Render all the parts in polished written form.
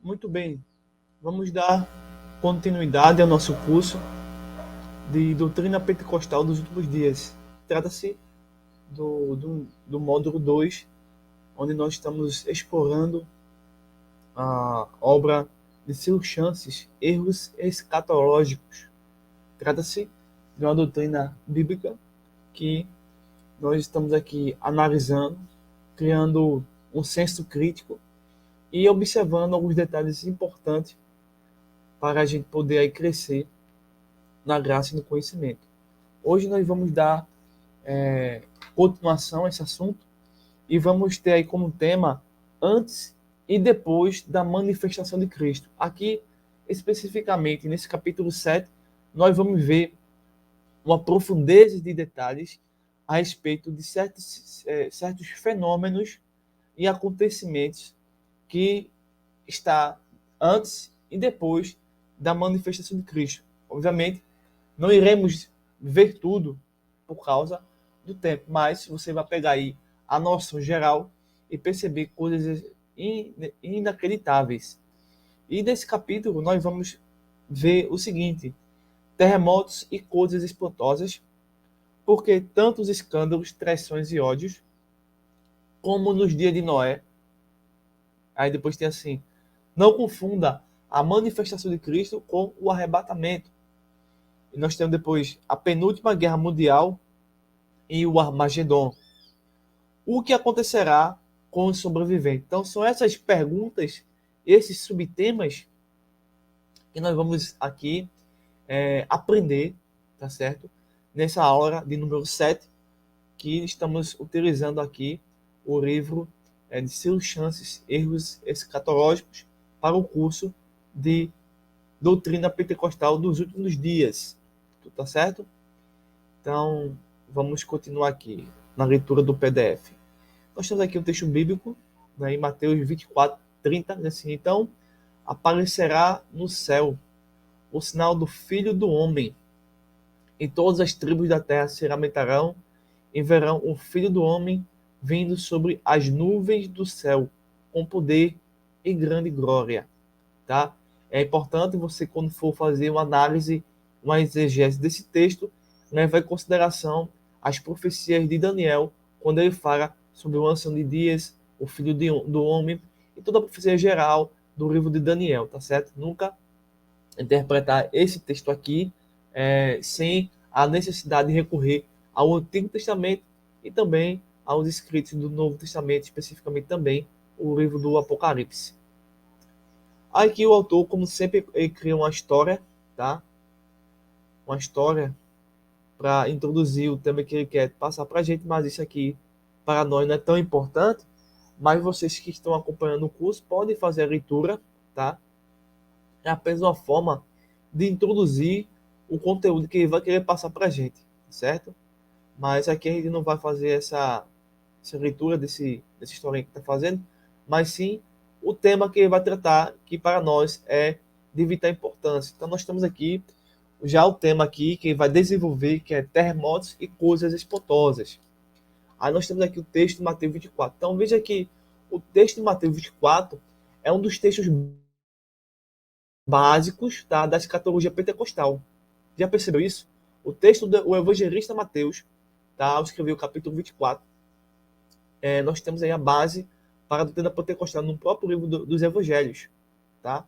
Muito bem, vamos dar continuidade ao nosso curso de Doutrina Pentecostal dos Últimos Dias. Trata-se do módulo 2, onde nós estamos explorando a obra de Ciro Chances, Erros Escatológicos. Trata-se de uma doutrina bíblica que nós estamos aqui analisando, criando um senso crítico e observando alguns detalhes importantes para a gente poder aí crescer na graça e no conhecimento. Hoje nós vamos dar continuação a esse assunto e vamos ter aí como tema antes e depois da manifestação de Cristo. Aqui, especificamente, nesse capítulo 7, nós vamos ver uma profundeza de detalhes a respeito de certos fenômenos e acontecimentos que está antes e depois da manifestação de Cristo. Obviamente, não iremos ver tudo por causa do tempo, mas você vai pegar aí a noção geral e perceber coisas inacreditáveis. E nesse capítulo nós vamos ver o seguinte: terremotos e coisas espantosas, porque tantos escândalos, traições e ódios, como nos dias de Noé. Aí depois tem assim: não confunda a manifestação de Cristo com o arrebatamento. E nós temos depois a penúltima guerra mundial e o Armagedon. O que acontecerá com os sobreviventes? Então, são essas perguntas, esses subtemas que nós vamos aqui aprender, tá certo? Nessa aula de número 7, que estamos utilizando aqui o livro de Ciro Chances, Erros Escatológicos, para o curso de Doutrina Pentecostal dos Últimos Dias. Tá certo? Então, vamos continuar aqui na leitura do PDF. Nós temos aqui um texto bíblico, né, em Mateus 24, 30, assim: então aparecerá no céu o sinal do Filho do Homem, e todas as tribos da terra se lamentarão e verão o Filho do Homem vindo sobre as nuvens do céu, com poder e grande glória. Tá? É importante você, quando for fazer uma análise, uma exegese desse texto, levar em consideração as profecias de Daniel, quando ele fala sobre o ancião de dias, o filho do homem, e toda a profecia geral do livro de Daniel, tá certo? Nunca interpretar esse texto aqui sem a necessidade de recorrer ao Antigo Testamento e também aos escritos do Novo Testamento, especificamente também o livro do Apocalipse. Aqui o autor, como sempre, ele cria uma história, tá? Uma história para introduzir o tema que ele quer passar para a gente, mas isso aqui para nós não é tão importante. Mas vocês que estão acompanhando o curso podem fazer a leitura, tá? É apenas uma forma de introduzir o conteúdo que ele vai querer passar para a gente, certo? Mas aqui a gente não vai fazer essa leitura dessa história que está fazendo, mas sim o tema que ele vai tratar, que para nós é de vital importância. Então nós temos aqui já o tema aqui que ele vai desenvolver, que é terremotos e coisas espantosas. Aí nós temos aqui o texto de Mateus 24. Então veja que o texto de Mateus 24 é um dos textos básicos, tá, da escatologia pentecostal. Já percebeu isso? O texto do evangelista Mateus, tá, ao escrever o capítulo 24, nós temos aí a base para a doutrina pentecostal no próprio livro dos evangelhos, tá?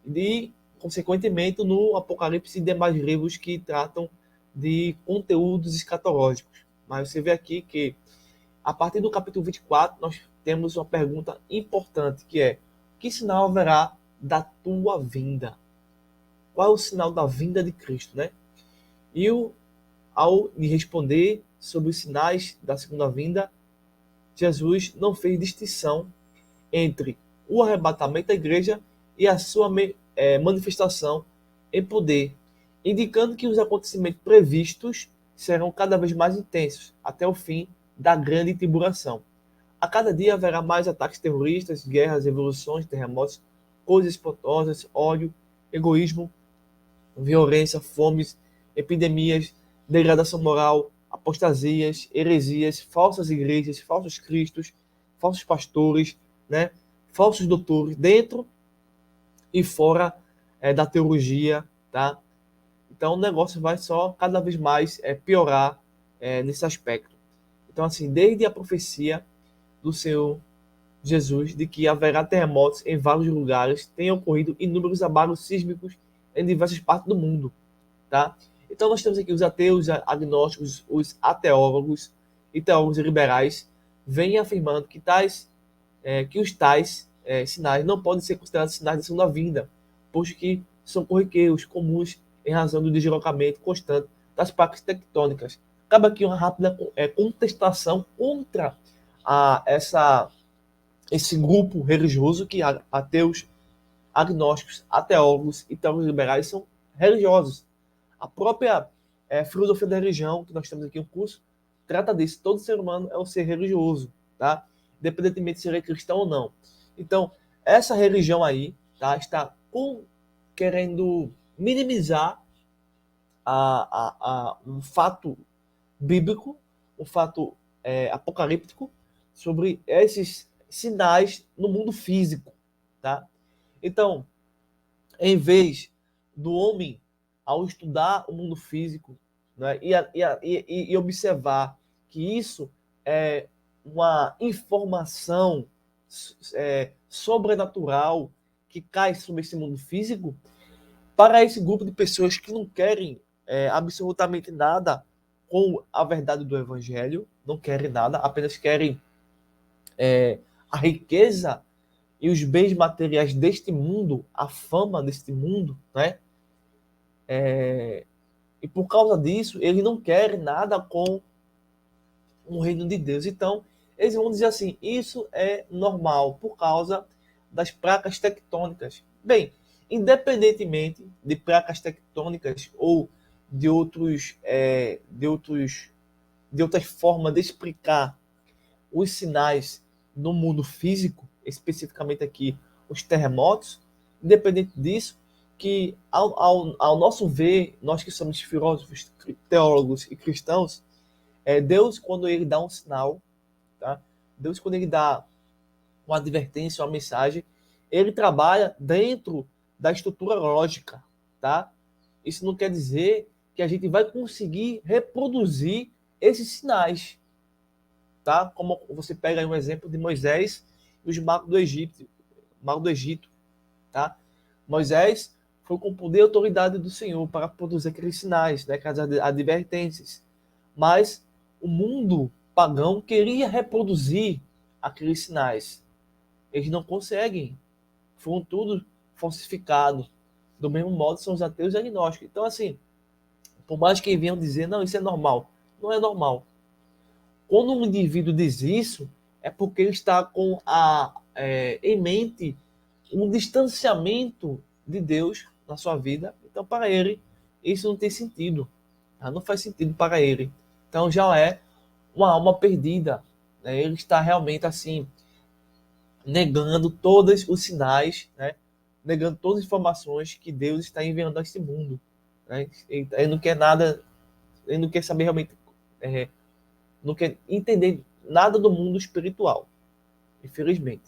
E, consequentemente, no Apocalipse e demais livros que tratam de conteúdos escatológicos. Mas você vê aqui que, a partir do capítulo 24, nós temos uma pergunta importante, que é: que sinal haverá da tua vinda? Qual é o sinal da vinda de Cristo, né? E ao me responder sobre os sinais da segunda vinda, Jesus não fez distinção entre o arrebatamento da igreja e a sua manifestação em poder, indicando que os acontecimentos previstos serão cada vez mais intensos, até o fim da grande tribulação. A cada dia haverá mais ataques terroristas, guerras, revoluções, terremotos, coisas espantosas, ódio, egoísmo, violência, fomes, epidemias, degradação moral, apostasias, heresias, falsas igrejas, falsos cristos, falsos pastores, né? Falsos doutores, dentro e fora da teologia, tá? Então o negócio vai só cada vez mais piorar nesse aspecto. Então, assim, desde a profecia do Senhor Jesus de que haverá terremotos em vários lugares, tem ocorrido inúmeros abalos sísmicos em diversas partes do mundo, tá? Então nós temos aqui os ateus, agnósticos, os ateólogos e teólogos liberais vêm afirmando que os tais sinais não podem ser considerados sinais da segunda vinda, posto que são corriqueiros, comuns em razão do deslocamento constante das placas tectônicas. Cabe aqui uma rápida contestação contra esse grupo religioso que ateus, agnósticos, ateólogos e teólogos liberais são religiosos. A própria filosofia da religião, que nós temos aqui no curso, trata disso. Todo ser humano é um ser religioso, tá? Independentemente de ser cristão ou não. Então, essa religião aí, tá, está querendo minimizar um fato bíblico, um fato apocalíptico sobre esses sinais no mundo físico, tá? Então, em vez do homem, ao estudar o mundo físico, né, e observar que isso é uma informação sobrenatural que cai sobre esse mundo físico, para esse grupo de pessoas que não querem absolutamente nada com a verdade do evangelho, não querem nada, apenas querem a riqueza e os bens materiais deste mundo, a fama deste mundo, né? E por causa disso, eles não querem nada com o reino de Deus. Então, eles vão dizer assim: isso é normal por causa das placas tectônicas. Bem, independentemente de placas tectônicas ou de outras formas de explicar os sinais no mundo físico, especificamente aqui os terremotos, independente disso, que ao nosso ver, nós que somos filósofos, teólogos e cristãos, Deus, quando ele dá um sinal, tá? Deus, quando ele dá uma advertência, uma mensagem, ele trabalha dentro da estrutura lógica, tá? Isso não quer dizer que a gente vai conseguir reproduzir esses sinais, tá? Como você pega aí um exemplo de Moisés e os magos do Egito, tá? Moisés foi com poder e autoridade do Senhor para produzir aqueles sinais, né, aquelas advertências. Mas o mundo pagão queria reproduzir aqueles sinais. Eles não conseguem. Foram tudo falsificado. Do mesmo modo são os ateus e agnósticos. Então, assim, por mais que venham dizer, não, isso é normal. Não é normal. Quando um indivíduo diz isso, é porque ele está em mente um distanciamento de Deus na sua vida. Então, para ele, isso não tem sentido. Tá? Não faz sentido para ele. Então, já é uma alma perdida. Né? Ele está realmente assim, negando todos os sinais, né? Negando todas as informações que Deus está enviando a este mundo. Né? Ele não quer nada, ele não quer saber realmente, não quer entender nada do mundo espiritual, infelizmente.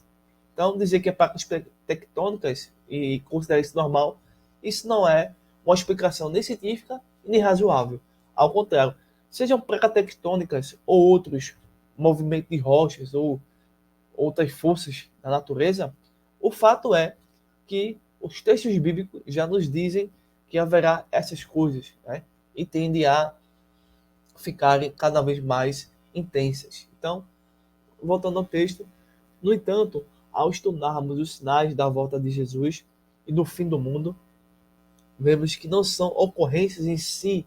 Então, dizer que é placas tectônicas e considerar isso normal, isso não é uma explicação nem científica nem razoável. Ao contrário, sejam placas tectônicas ou outros movimentos de rochas ou outras forças da natureza, o fato é que os textos bíblicos já nos dizem que haverá essas coisas, né? E tende a ficarem cada vez mais intensas. Então, voltando ao texto, no entanto, ao estudarmos os sinais da volta de Jesus e do fim do mundo, vemos que não são ocorrências em si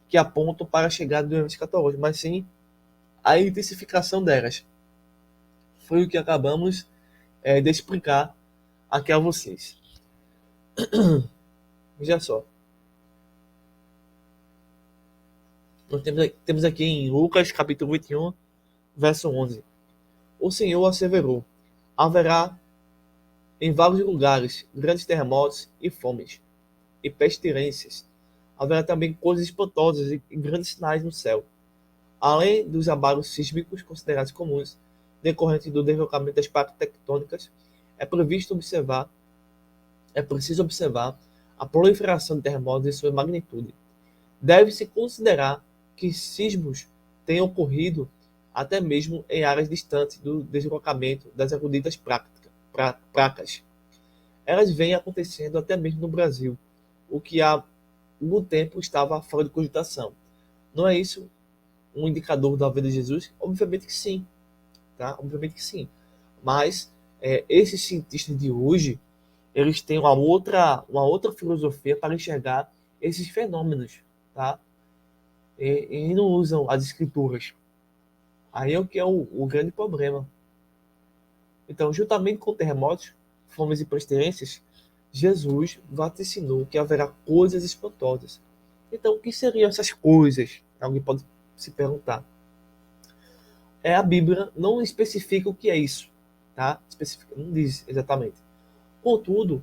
que apontam para a chegada do evento escatológico, mas sim a intensificação delas. Foi o que acabamos de explicar aqui a vocês. Veja só. Nós temos aqui em Lucas, capítulo 21, verso 11. O Senhor asseverou: haverá em vários lugares grandes terremotos e fomes, e pestilências. Haverá também coisas espantosas e grandes sinais no céu, além dos abalos sísmicos considerados comuns, decorrentes do deslocamento das placas tectônicas. É previsto observar é preciso observar a proliferação de terremotos e sua magnitude. Deve-se considerar que sismos têm ocorrido até mesmo em áreas distantes do deslocamento das eruditas placas. Elas vêm acontecendo até mesmo no Brasil, o que há algum tempo estava fora de cogitação. Não é isso um indicador da vida de Jesus? Obviamente que sim, tá? Obviamente que sim. Mas esses cientistas de hoje, eles têm uma outra filosofia para enxergar esses fenômenos, tá? E não usam as escrituras. Aí é o que é o grande problema. Então, juntamente com terremotos, fomes e pestilências, Jesus vaticinou que haverá coisas espantosas. Então, o que seriam essas coisas? Alguém pode se perguntar. A Bíblia não especifica o que é isso, tá? Não diz exatamente. Contudo,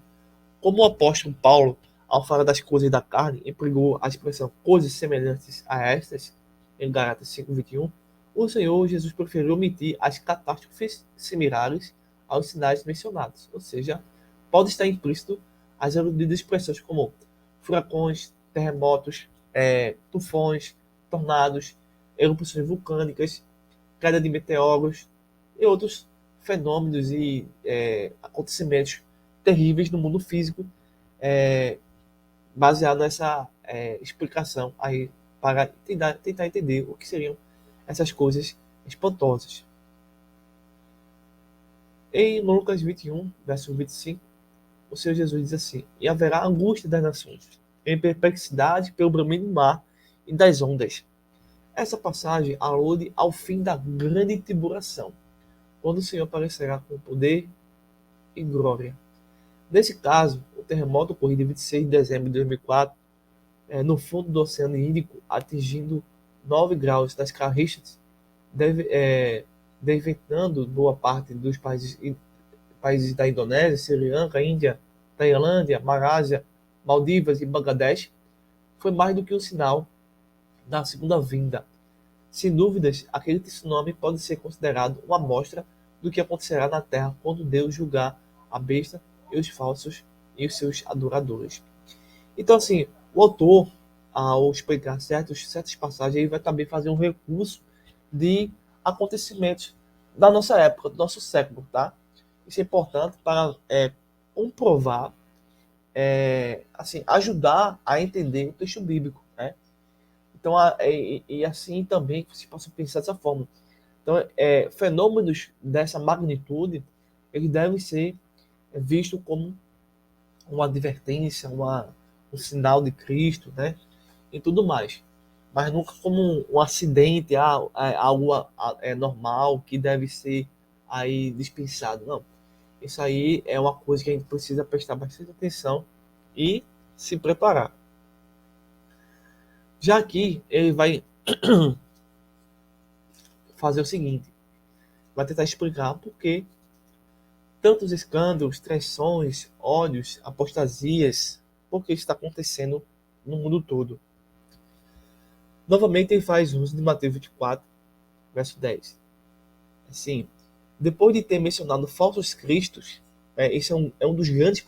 como o apóstolo Paulo, ao falar das coisas da carne, empregou a expressão coisas semelhantes a estas, em Gálatas 5:21, o Senhor Jesus preferiu omitir as catástrofes similares aos sinais mencionados. Ou seja, pode estar implícito as aludidas expressões como furacões, terremotos, tufões, tornados, erupções vulcânicas, queda de meteoros e outros fenômenos e acontecimentos terríveis no mundo físico, baseado nessa explicação aí para tentar entender o que seriam essas coisas espantosas. Em Lucas 21, verso 25, o Senhor Jesus diz assim: E haverá angústia das nações, em perplexidade pelo bramido do mar e das ondas. Essa passagem alude ao fim da grande tribulação, quando o Senhor aparecerá com poder e glória. Nesse caso, o terremoto ocorrido em 26 de dezembro de 2004, no fundo do Oceano Índico, atingindo 9 graus das escala Richter, devastando boa parte dos países da Indonésia, Sri Lanka, Índia, Tailândia, Malásia, Maldivas e Bangladesh, foi mais do que um sinal da segunda vinda. Sem dúvidas, aquele tsunami pode ser considerado uma amostra do que acontecerá na Terra quando Deus julgar a besta e os falsos e os seus adoradores. Então, assim, o autor, ao explicar certas passagens, ele vai também fazer um recurso de acontecimentos da nossa época, do nosso século, tá? Isso é importante para comprovar, assim, ajudar a entender o texto bíblico, né? Então, e assim também se possa pensar dessa forma. Então, fenômenos dessa magnitude, eles devem ser vistos como uma advertência, um sinal de Cristo, né? E tudo mais. Mas nunca como um acidente, algo normal que deve ser aí dispensado. Não. Isso aí é uma coisa que a gente precisa prestar bastante atenção e se preparar. Já aqui, ele vai fazer o seguinte, vai tentar explicar por que tantos escândalos, traições, ódios, apostasias, por que isso está acontecendo no mundo todo. Novamente ele faz uso de Mateus 24, verso 10. Assim, depois de ter mencionado falsos cristos, esse é um dos grandes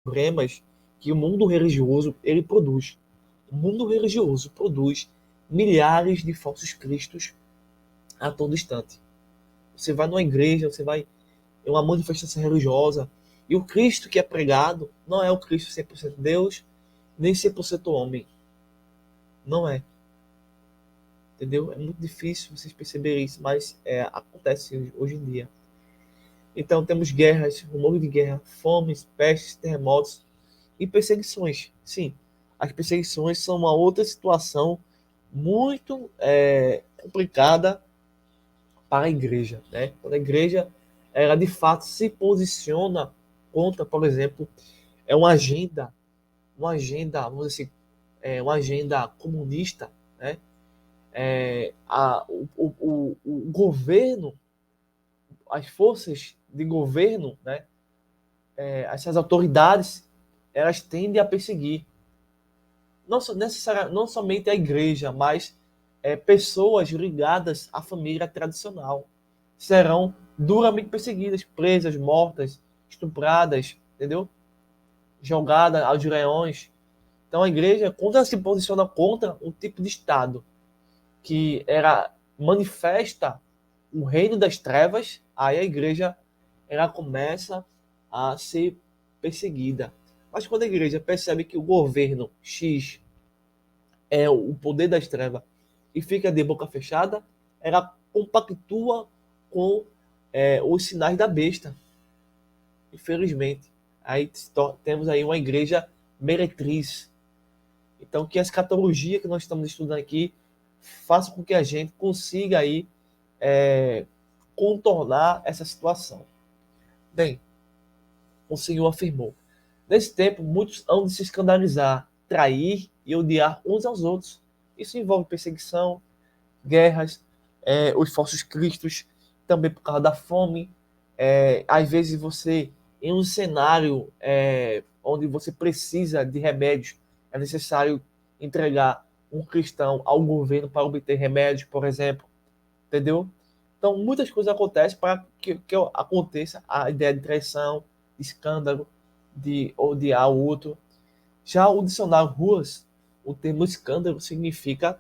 problemas que o mundo religioso ele produz. O mundo religioso produz milhares de falsos cristos a todo instante. Você vai numa igreja, você vai em uma manifestação religiosa, e o Cristo que é pregado não é o Cristo 100% Deus, nem 100% homem. Não é. Entendeu? É muito difícil vocês perceberem isso, mas acontece hoje em dia. Então temos guerras, rumores de guerra, fomes, pestes, terremotos e perseguições. Sim, as perseguições são uma outra situação muito complicada para a igreja, né? Quando a igreja ela de fato se posiciona contra, por exemplo, vamos dizer assim, uma agenda comunista, né? O governo, as forças de governo, né? Essas autoridades, elas tendem a perseguir não somente a igreja, mas pessoas ligadas à família tradicional serão duramente perseguidas, presas, mortas, estupradas, entendeu? Jogada aos leões. Então a igreja, quando ela se posiciona contra um tipo de Estado que era manifesta o reino das trevas, aí a igreja ela começa a ser perseguida. Mas quando a igreja percebe que o governo X é o poder das trevas e fica de boca fechada, ela compactua com os sinais da besta. Infelizmente, aí temos aí uma igreja meretriz. Então, que a escatologia que nós estamos estudando aqui faça com que a gente consiga aí contornar essa situação. Bem, o Senhor afirmou: nesse tempo, muitos hão de se escandalizar, trair e odiar uns aos outros. Isso envolve perseguição, guerras, os falsos cristos, também por causa da fome. Às vezes você, em um cenário onde você precisa de remédios, é necessário entregar um cristão ao governo para obter remédios, por exemplo. Entendeu? Então, muitas coisas acontecem para que aconteça a ideia de traição, de escândalo, de odiar o outro. Já o dicionário Ruas, o termo escândalo significa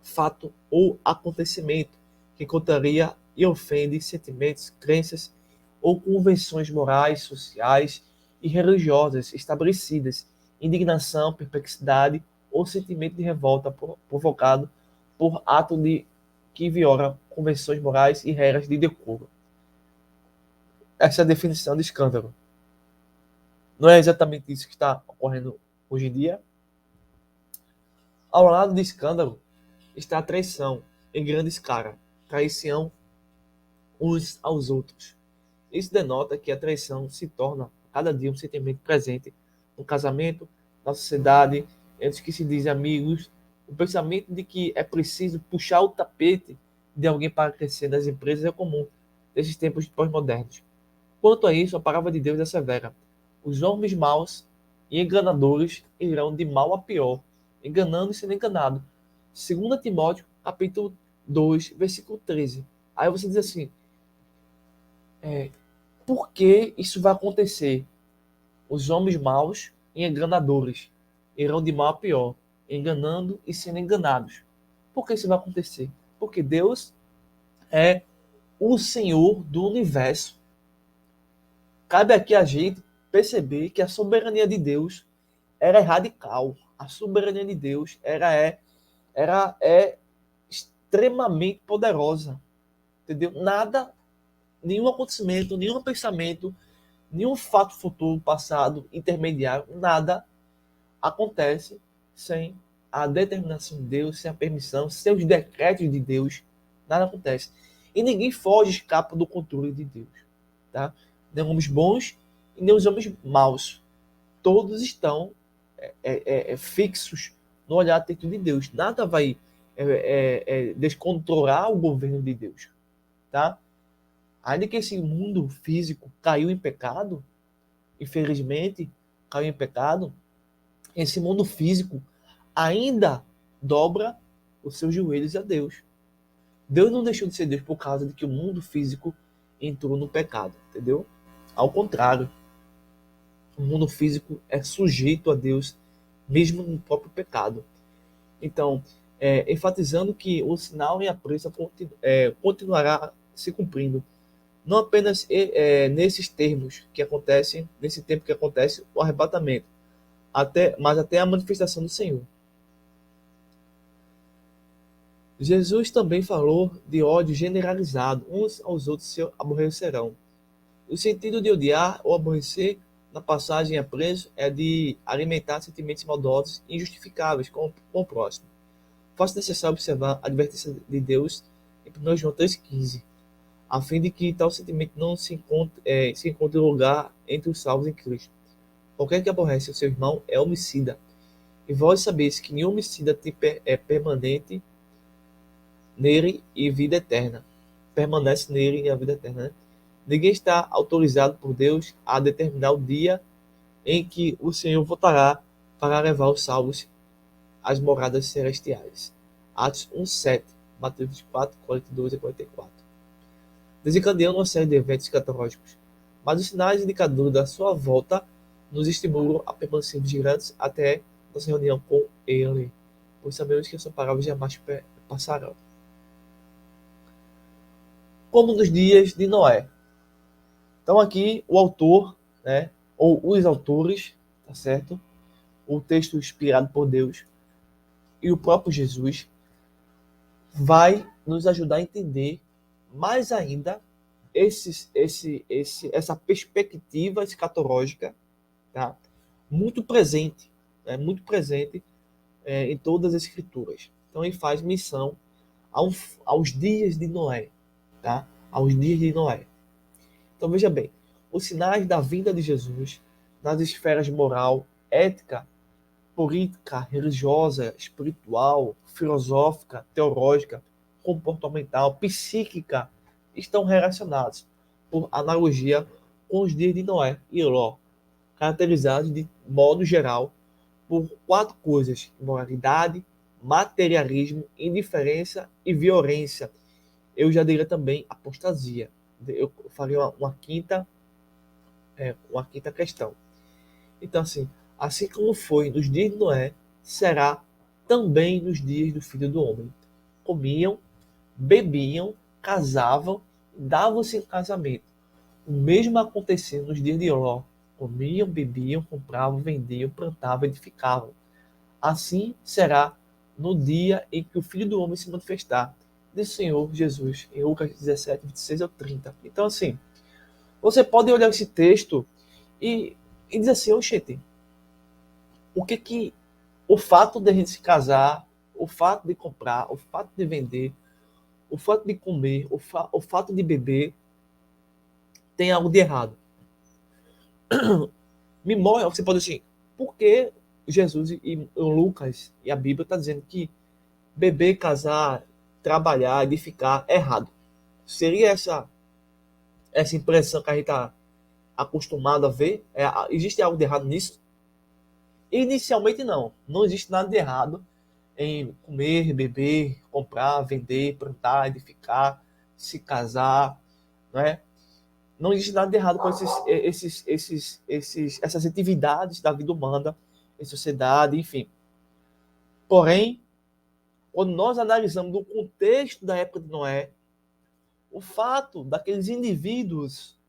fato ou acontecimento que contraria e ofende sentimentos, crenças ou convenções morais, sociais e religiosas estabelecidas, indignação, perplexidade ou sentimento de revolta provocado por ato de que viola convenções morais e regras de decoro. Essa é a definição de escândalo. Não é exatamente isso que está ocorrendo hoje em dia? Ao lado do escândalo está a traição em grande escala, traição uns aos outros. Isso denota que a traição se torna cada dia um sentimento presente no casamento, na sociedade, entre os que se dizem amigos. O pensamento de que é preciso puxar o tapete de alguém para crescer nas empresas é comum nesses tempos pós-modernos. Quanto a isso, a palavra de Deus é severa. Os homens maus e enganadores irão de mal a pior, enganando e sendo enganado. 2 Timóteo, capítulo 2, versículo 13. Aí você diz assim, por que isso vai acontecer? Os homens maus e enganadores irão de mal a pior, enganando e sendo enganados. Por que isso vai acontecer? Porque Deus é o Senhor do universo. Cabe aqui a gente perceber que a soberania de Deus era radical. A soberania de Deus é extremamente poderosa. Entendeu? Nada, nenhum acontecimento, nenhum pensamento, nenhum fato futuro, passado, intermediário, nada acontece sem a determinação de Deus, sem a permissão, sem os decretos de Deus, nada acontece. E ninguém foge, escapa do controle de Deus. Tá? Nem homens bons e nem os homens maus. Todos estão fixos no olhar atento de Deus. Nada vai descontrolar o governo de Deus. Tá? Ainda que esse mundo físico caiu em pecado, infelizmente, caiu em pecado, esse mundo físico ainda dobra os seus joelhos a Deus. Deus não deixou de ser Deus por causa de que o mundo físico entrou no pecado, entendeu? Ao contrário, o mundo físico é sujeito a Deus, mesmo no próprio pecado. Então, enfatizando que o sinal e a pressa continuará se cumprindo, não apenas nesses termos que acontecem, nesse tempo que acontece o arrebatamento, mas até a manifestação do Senhor. Jesus também falou de ódio generalizado, uns aos outros se aborrecerão. O sentido de odiar ou aborrecer na passagem a preço é de alimentar sentimentos maldosos e injustificáveis com o próximo. Faz necessário observar a advertência de Deus em 1 João 3,15, a fim de que tal sentimento não se encontre lugar entre os salvos em Cristo. Qualquer que aborrece o seu irmão é homicida. E vós sabeis que nenhum homicida é permanente nele e vida eterna. Permanece nele e a vida eterna. Né? Ninguém está autorizado por Deus a determinar o dia em que o Senhor voltará para levar os salvos às moradas celestiais. Atos 1:7, Mateus 24, 42 e 44. Desencadeando uma série de eventos escatológicos. Mas os sinais indicadores da sua volta nos estimulam a permanecer vigilantes até nossa reunião com ele, pois sabemos que a sua palavra jamais passará. Como nos dias de Noé. Então aqui o autor, né, ou os autores, tá certo? O texto inspirado por Deus e o próprio Jesus vai nos ajudar a entender mais ainda essa perspectiva escatológica, tá? Muito presente, né? Muito presente em todas as escrituras. Então ele faz missão aos dias de Noé, tá? Aos dias de Noé. Então veja bem, os sinais da vinda de Jesus nas esferas moral, ética, política, religiosa, espiritual, filosófica, teológica, comportamental, psíquica, estão relacionados, por analogia, com os dias de Noé e Ló, caracterizados de modo geral por quatro coisas: moralidade, materialismo, indiferença e violência. Eu já diria também apostasia. Eu faria uma quinta questão. Então, assim como foi nos dias de Noé, será também nos dias do Filho do Homem. Comiam, bebiam, casavam, davam-se em casamento. O mesmo acontecia nos dias de Ló. Comiam, bebiam, compravam, vendiam, plantavam, edificavam. Assim será no dia em que o Filho do Homem se manifestar, do Senhor Jesus, em Lucas 17, 26 ao 30. Então, você pode olhar esse texto e dizer assim: oxente, o que o fato de a gente se casar, o fato de comprar, o fato de vender, o fato de comer, o fato de beber, tem algo de errado? Me mostra, você pode dizer assim, por que Jesus e Lucas e a Bíblia está dizendo que beber, casar, trabalhar, edificar é errado? Seria essa impressão que a gente está acostumado a ver? Existe algo de errado nisso? Inicialmente não existe nada de errado em comer, beber, comprar, vender, plantar, edificar, se casar, né? Não existe nada de errado com essas atividades da vida humana, em sociedade, enfim. Porém, quando nós analisamos o contexto da época de Noé, o fato daqueles indivíduos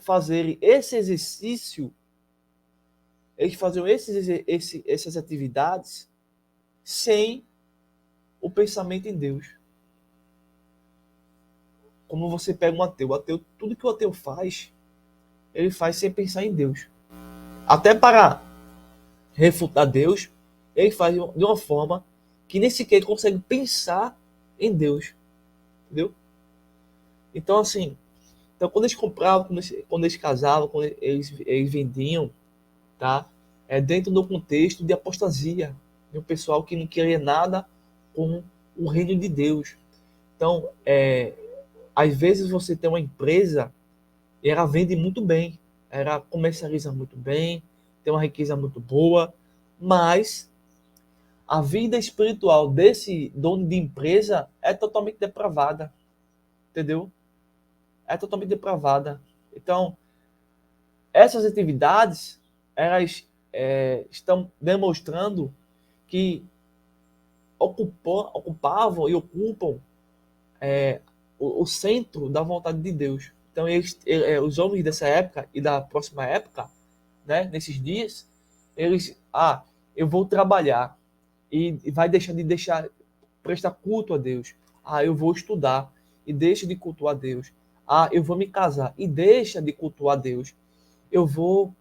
fazerem esse exercício, eles faziam essas atividades sem o pensamento em Deus. Como você pega um ateu, tudo que o ateu faz, ele faz sem pensar em Deus. Até para refutar Deus, ele faz de uma forma que nem sequer ele consegue pensar em Deus. Entendeu? Então, quando eles compravam, quando eles casavam, quando eles vendiam, tá? Dentro do contexto de apostasia, de um pessoal que não queria nada com o reino de Deus. Então, às vezes você tem uma empresa e ela vende muito bem, ela comercializa muito bem, tem uma riqueza muito boa, mas a vida espiritual desse dono de empresa é totalmente depravada, entendeu? É totalmente depravada. Então, essas atividades, elas estão demonstrando que ocupavam e ocupam o centro da vontade de Deus. Então, os homens dessa época e da próxima época, né, nesses dias, eu vou trabalhar e vai deixar de prestar culto a Deus. Eu vou estudar e deixa de cultuar a Deus. Eu vou me casar e deixa de cultuar a Deus. Eu vou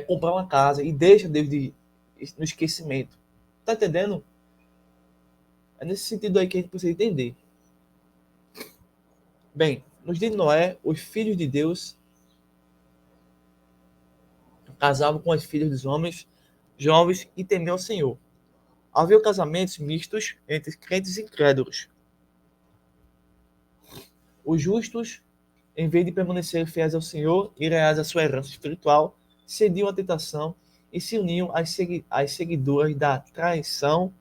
comprar uma casa e deixa Deus no esquecimento. Tá entendendo? É nesse sentido aí que a gente precisa entender. Bem, nos dias de Noé, os filhos de Deus casavam com as filhas dos homens jovens e temiam o Senhor. Havia casamentos mistos entre crentes e incrédulos. Os justos, em vez de permanecer fiéis ao Senhor e leais à sua herança espiritual, cediam à tentação e se uniam às seguidoras da tradição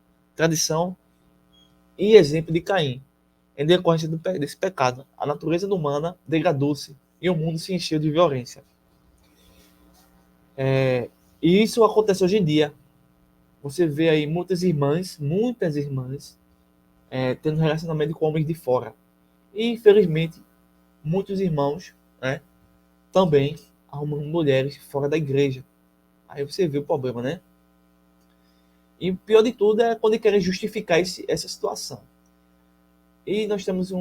e exemplo de Caim. em decorrência desse pecado. A natureza humana degradou-se e o mundo se encheu de violência. E isso acontece hoje em dia. Você vê aí muitas irmãs tendo relacionamento com homens de fora. E, infelizmente, muitos irmãos, né, também arrumam mulheres fora da igreja. Aí você vê o problema, né? E o pior de tudo é quando querem justificar essa situação. E nós temos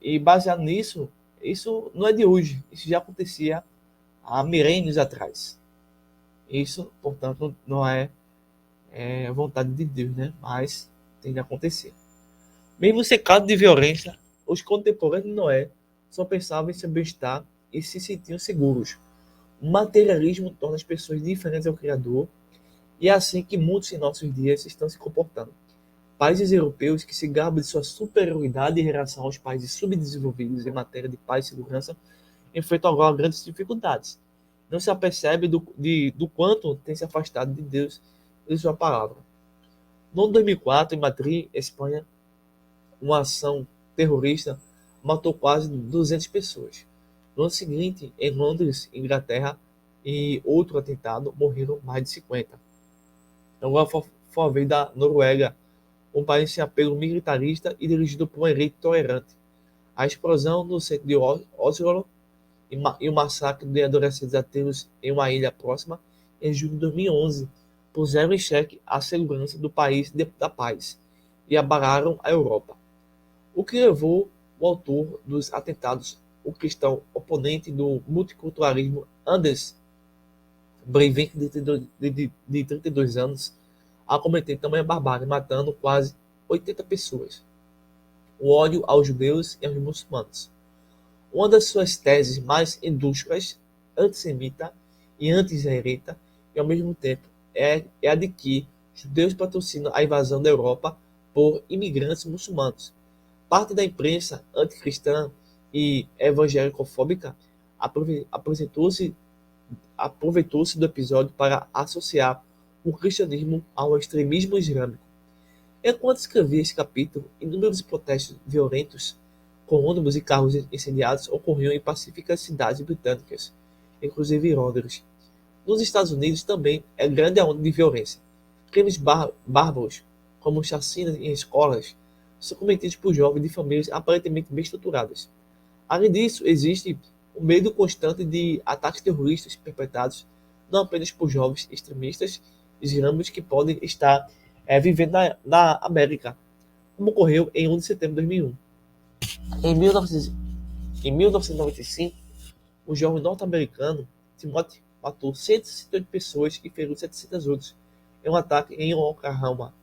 e baseado nisso, isso não é de hoje, isso já acontecia há milênios atrás. Isso, portanto, não é vontade de Deus, né? Mas tem de acontecer. Mesmo secado de violência, os contemporâneos de Noé só pensavam em seu bem-estar e se sentiam seguros. O materialismo torna as pessoas diferentes ao Criador, e é assim que muitos em nossos dias estão se comportando. Países europeus que se gabam de sua superioridade em relação aos países subdesenvolvidos em matéria de paz e segurança enfrentam agora grandes dificuldades. Não se apercebe do quanto tem se afastado de Deus e de sua palavra. No ano 2004, em Madrid, Espanha, uma ação terrorista matou quase 200 pessoas. No ano seguinte, em Londres, Inglaterra, e outro atentado, morreram mais de 50. Agora foi a vez da Noruega, um país sem apelo militarista e dirigido por um elite tolerante. A explosão no centro de Oslo e o massacre de adolescentes ateus em uma ilha próxima em julho de 2011 puseram em xeque a segurança do país da paz e abalaram a Europa. O que levou o autor dos atentados, o cristão oponente do multiculturalismo Anders Breivik, de 32 anos, a cometer tamanha barbárie, matando quase 80 pessoas. O ódio aos judeus e aos muçulmanos. Uma das suas teses mais indústrias, antissemita e anti-israelita, e ao mesmo tempo é a de que judeus patrocinam a invasão da Europa por imigrantes muçulmanos. Parte da imprensa anticristã e evangélico-fóbica aproveitou-se do episódio para associar o cristianismo ao extremismo islâmico. Enquanto escrevia esse capítulo, inúmeros protestos violentos com ônibus e carros incendiados ocorriam em pacíficas cidades britânicas, inclusive em Londres. Nos Estados Unidos também é grande a onda de violência. Crimes bárbaros, como chacinas em escolas, são cometidos por jovens de famílias aparentemente bem estruturadas. Além disso, existe o medo constante de ataques terroristas perpetrados não apenas por jovens extremistas islâmicos que podem estar vivendo na América, como ocorreu em 11 de setembro de 2001. Em 1995, o jovem norte-americano Timothy matou 168 pessoas e feriu 700 outros em um ataque em Oklahoma.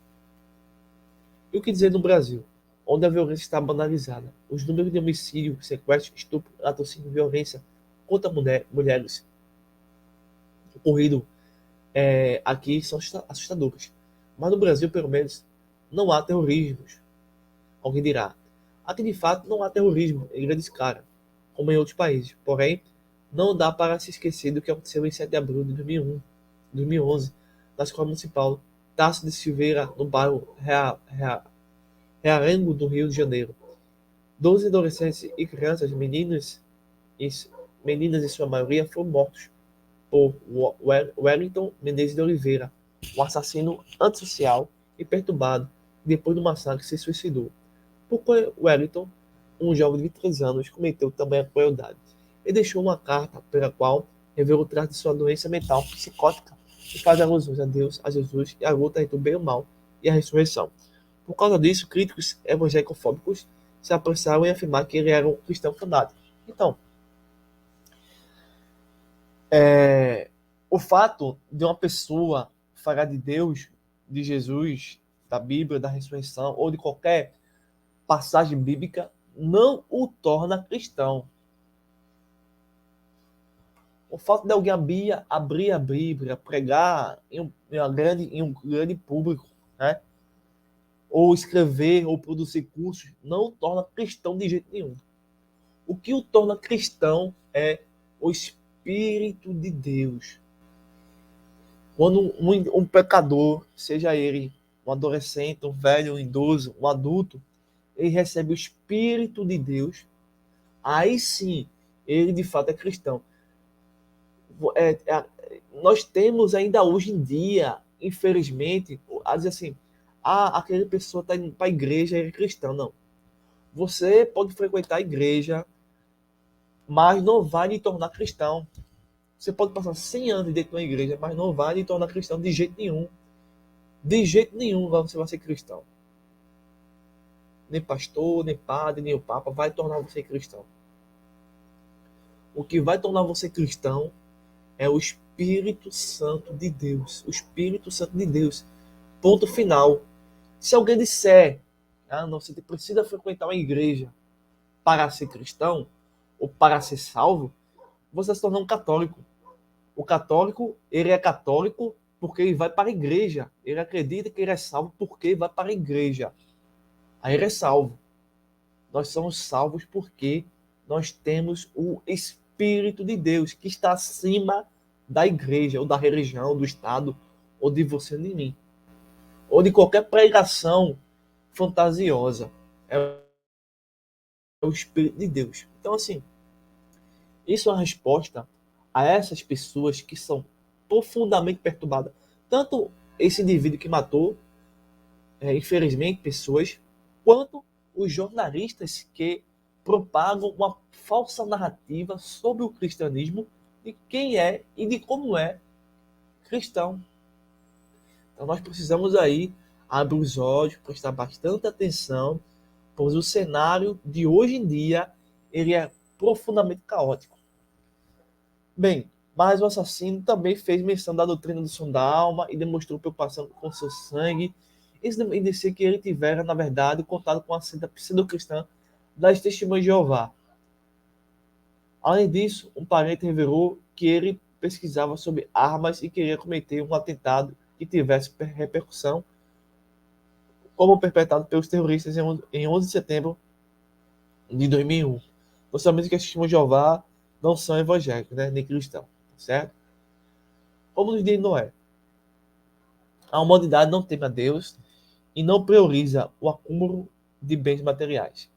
E o que dizer no Brasil, onde a violência está banalizada? Os números de homicídio, sequestro, estupro, latrocínio e violência contra mulheres ocorrido aqui são assustadores. Mas no Brasil, pelo menos, não há terrorismos. Alguém dirá, aqui de fato não há terrorismo em grande escala, como em outros países. Porém, não dá para se esquecer do que aconteceu em 7 de abril de 2011, na Escola Municipal Tasso de Silveira, no bairro Realengo do Rio de Janeiro. 12 adolescentes e crianças, meninas em sua maioria, foram mortos por Wellington Menezes de Oliveira, um assassino antissocial e perturbado, depois do massacre se suicidou. Porque Wellington, um jovem de 23 anos, cometeu também a crueldade. Ele deixou uma carta pela qual revelou o traço de sua doença mental psicótica e faz alusões a Deus, a Jesus e a luta entre o bem e o mal e a ressurreição. Por causa disso, críticos evangélico-fóbicos se apressaram em afirmar que ele era um cristão fanático. Então, o fato de uma pessoa falar de Deus, de Jesus, da Bíblia, da ressurreição ou de qualquer passagem bíblica não o torna cristão. O fato de alguém abrir a Bíblia, pregar em um grande público, né? Ou escrever ou produzir cursos, não o torna cristão de jeito nenhum. O que o torna cristão é o Espírito de Deus. Quando um pecador, seja ele um adolescente, um velho, um idoso, um adulto, ele recebe o Espírito de Deus, aí sim, ele de fato é cristão. Nós temos ainda hoje em dia, infelizmente, a dizer assim, aquela pessoa está indo para a igreja e é cristão. Não. Você pode frequentar a igreja, mas não vai lhe tornar cristão. Você pode passar 100 anos dentro de uma igreja, mas não vai lhe tornar cristão de jeito nenhum. De jeito nenhum você vai ser cristão. Nem pastor, nem padre, nem o papa vai tornar você cristão. O que vai tornar você cristão é o Espírito Santo de Deus. O Espírito Santo de Deus. Ponto final. Se alguém disser, não, você precisa frequentar uma igreja para ser cristão ou para ser salvo, você se torna um católico. O católico, ele é católico porque ele vai para a igreja. Ele acredita que ele é salvo porque vai para a igreja. Aí ele é salvo. Nós somos salvos porque nós temos o Espírito de Deus que está acima da igreja, ou da religião, do Estado, ou de você nem mim. Ou de qualquer pregação fantasiosa. É o Espírito de Deus. Então, assim, isso é uma resposta a essas pessoas que são profundamente perturbadas. Tanto esse indivíduo que matou, infelizmente, pessoas, quanto os jornalistas que propagam uma falsa narrativa sobre o cristianismo, de quem é e de como é cristão. Então nós precisamos aí abrir os olhos, prestar bastante atenção, pois o cenário de hoje em dia ele é profundamente caótico. Bem, mas o assassino também fez menção da doutrina do som da alma e demonstrou preocupação com seu sangue. Isso indicia que ele tivera, na verdade, contato com a senda pseudo-cristã das Testemunhas de Jeová. Além disso, um parente revelou que ele pesquisava sobre armas e queria cometer um atentado que tivesse repercussão, como perpetrado pelos terroristas em 11 de setembro de 2001. Nós sabemos que as Testemunhas de Jeová não são evangélicos, né, nem cristãos, certo? Como nos diz Noé, a humanidade não teme a Deus e não prioriza o acúmulo de bens materiais.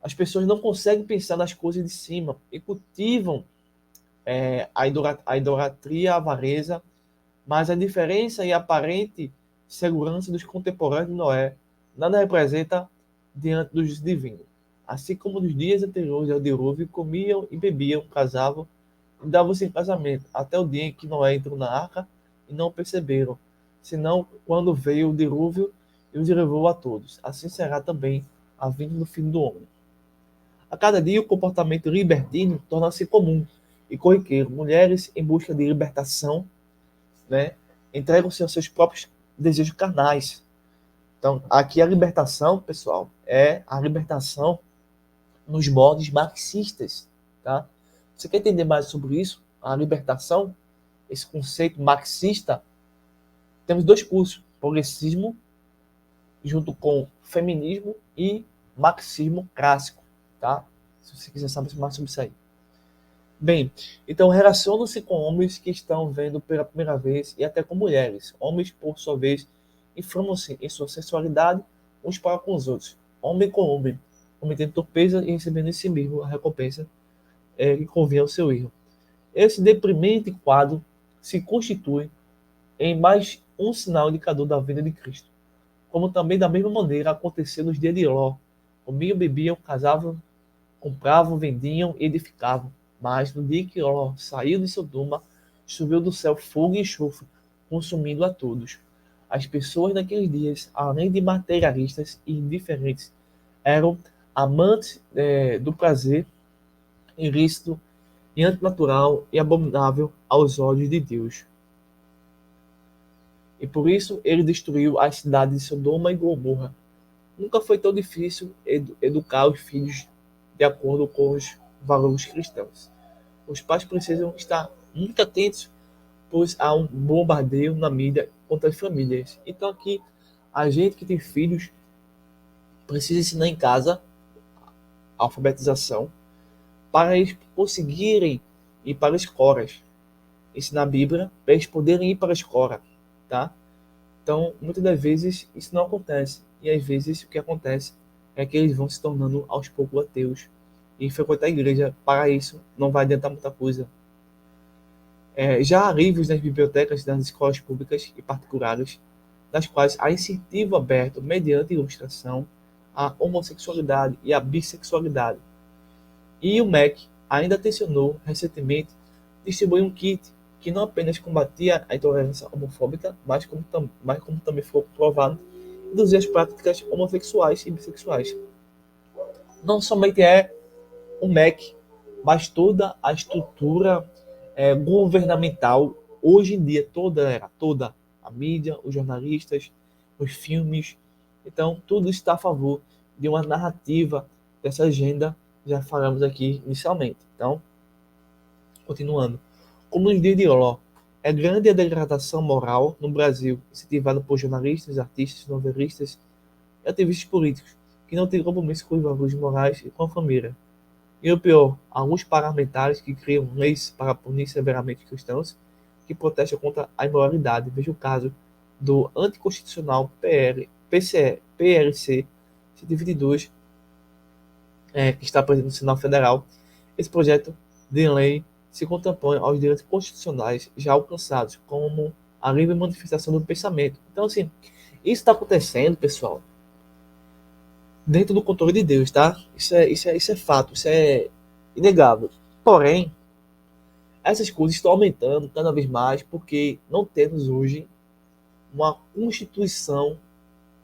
As pessoas não conseguem pensar nas coisas de cima e cultivam a idolatria e a avareza, mas a diferença e a aparente segurança dos contemporâneos de Noé nada representa diante dos divinos. Assim como nos dias anteriores ao dilúvio, comiam e bebiam, casavam e davam-se em casamento, até o dia em que Noé entrou na arca e não perceberam, senão quando veio o dilúvio e os levou a todos. Assim será também a vinda do Filho do Homem. A cada dia o comportamento libertino torna-se comum e corriqueiro. Mulheres em busca de libertação, né, entregam-se aos seus próprios desejos carnais. Então, aqui a libertação, pessoal, é a libertação nos moldes marxistas, tá? Você quer entender mais sobre isso? A libertação, esse conceito marxista, temos dois cursos, progressismo junto com feminismo e marxismo clássico, tá? Se você quiser saber mais sobre isso aí. Bem, então relacionam-se com homens que estão vendo pela primeira vez e até com mulheres. Homens, por sua vez, inflamam-se em sua sexualidade uns para com os outros. Homem com homem, cometendo torpeza e recebendo em si mesmo a recompensa que convinha ao seu erro. Esse deprimente quadro se constitui em mais um sinal indicador da vinda de Cristo. Como também da mesma maneira aconteceu nos dias de Ló. Comiam, bebiam, casavam, compravam, vendiam e edificavam. Mas no dia que Ló saiu de Sodoma, choveu do céu fogo e enxofre, consumindo a todos. As pessoas naqueles dias, além de materialistas e indiferentes, eram amantes do prazer ilícito e antinatural e abominável aos olhos de Deus. E por isso ele destruiu as cidades de Sodoma e Gomorra. Nunca foi tão difícil educar os filhos de acordo com os valores cristãos. Os pais precisam estar muito atentos, pois há um bombardeio na mídia contra as famílias. Então aqui, a gente que tem filhos precisa ensinar em casa a alfabetização para eles conseguirem ir para as escolas. Ensinar a Bíblia para eles poderem ir para a escola, tá? Então, muitas das vezes isso não acontece. e às vezes o que acontece é que eles vão se tornando aos poucos ateus. E frequentar a igreja para isso não vai adiantar muita coisa. Já há livros nas bibliotecas das escolas públicas e particulares, nas quais há incentivo aberto, mediante ilustração, à homossexualidade e à bissexualidade. E o MEC ainda tensionou recentemente distribuir um kit que não apenas combatia a intolerância homofóbica, mas como também foi comprovado, induzir as práticas homossexuais e bissexuais. Não somente é o MEC, mas toda a estrutura governamental, hoje em dia, toda a mídia, os jornalistas, os filmes, então tudo está a favor de uma narrativa dessa agenda, já falamos aqui inicialmente. Então, continuando. Como nos diz de Ló, é grande a degradação moral no Brasil, incentivada por jornalistas, artistas, novelistas e ativistas políticos, que não têm compromisso com os valores morais e com a família. E o pior, alguns parlamentares que criam leis para punir severamente cristãos que protestam contra a imoralidade. Veja o caso do anticonstitucional PLC 122, que está presente no Senado Federal. Esse projeto de lei se contrapõe aos direitos constitucionais já alcançados, como a livre manifestação do pensamento. Então, assim, isso está acontecendo, pessoal, dentro do controle de Deus, tá? Isso é fato, isso é inegável. Porém, essas coisas estão aumentando cada vez mais porque não temos hoje uma constituição,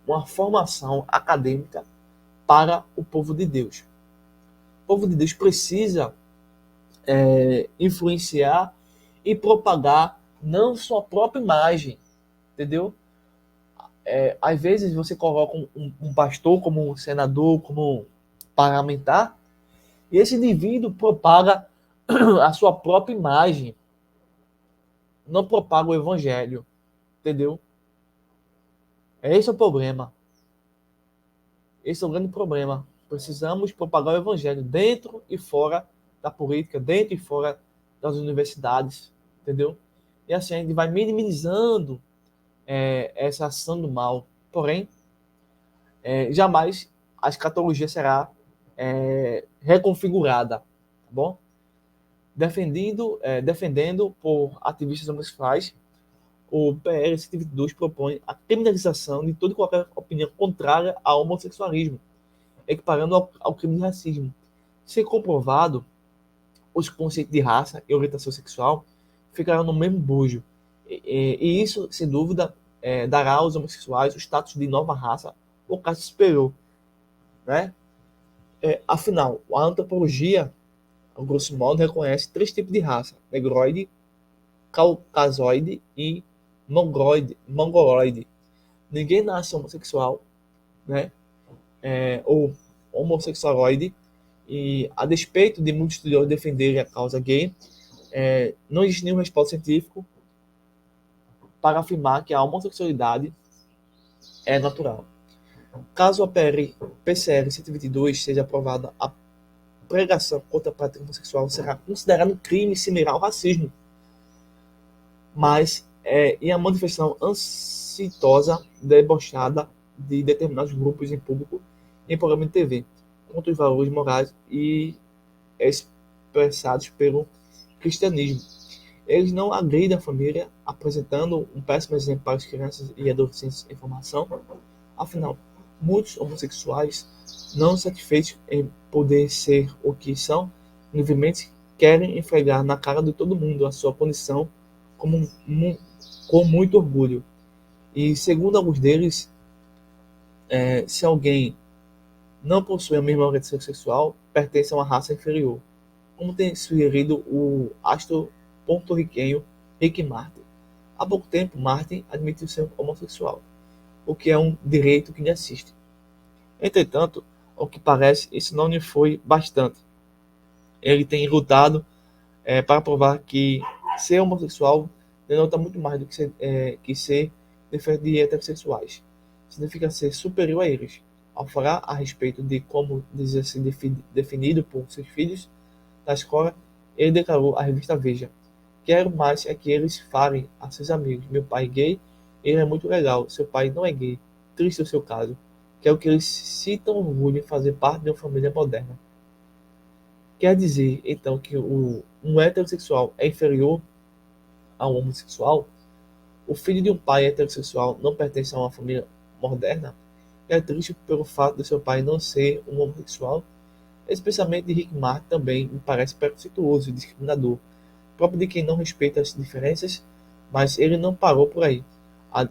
uma formação acadêmica para o povo de Deus. O povo de Deus precisa influenciar e propagar não sua própria imagem, entendeu? Às vezes você coloca um pastor como um senador, como um parlamentar, e esse indivíduo propaga a sua própria imagem, não propaga o evangelho, entendeu? Esse é o problema. Esse é o grande problema. Precisamos propagar o evangelho dentro e fora da política, dentro e fora das universidades, entendeu? E assim a gente vai minimizando essa ação do mal. Porém, jamais a escatologia será reconfigurada, tá bom? Defendendo por ativistas homossexuais, o PL 122 propõe a criminalização de toda e qualquer opinião contrária ao homossexualismo, equiparando ao crime de racismo. Se comprovado, os conceitos de raça e orientação sexual ficarão no mesmo bojo. E isso, sem dúvida, dará aos homossexuais o status de nova raça ou classe superior. Né? Afinal, a antropologia, a grosso modo, reconhece três tipos de raça: negroide, caucasoide e mongoloide. Ninguém nasce homossexual, né? Ou homossexualoide, e a despeito de muitos estudiosos defenderem a causa gay, não existe nenhum respaldo científico para afirmar que a homossexualidade é natural. Caso a PCL 122 seja aprovada, a pregação contra a prática homossexual será considerada um crime similar ao racismo, mas e a manifestação ansitosa, debochada de determinados grupos em público em programa de TV, contra os valores morais e expressados pelo cristianismo. Eles não agridem a família, apresentando um péssimo exemplo para as crianças e adolescentes em formação. Afinal, muitos homossexuais, não satisfeitos em poder ser o que são, livremente querem enfregar na cara de todo mundo a sua condição com muito orgulho. E, segundo alguns deles, se alguém não possui a mesma orientação sexual, pertence a uma raça inferior, como tem sugerido o astro porto-riquenho Rick Martin. Há pouco tempo, Martin admitiu ser homossexual, o que é um direito que lhe assiste. Entretanto, ao que parece, isso não lhe foi bastante. Ele tem lutado para provar que ser homossexual denota muito mais do que ser diferente de heterossexuais. Significa ser superior a eles. Ao falar a respeito de como dizer ser definido por seus filhos na escola, ele declarou à revista Veja: quero mais é que eles falem a seus amigos: meu pai é gay, ele é muito legal, seu pai não é gay, triste o seu caso. que é o que eles citam orgulho em fazer parte de uma família moderna. Quer dizer, então, que um heterossexual é inferior ao homossexual? O filho de um pai heterossexual não pertence a uma família moderna? É triste pelo fato de seu pai não ser um homossexual? Esse pensamento de Rick Martin também me parece preconceituoso e discriminador, próprio de quem não respeita as diferenças, mas ele não parou por aí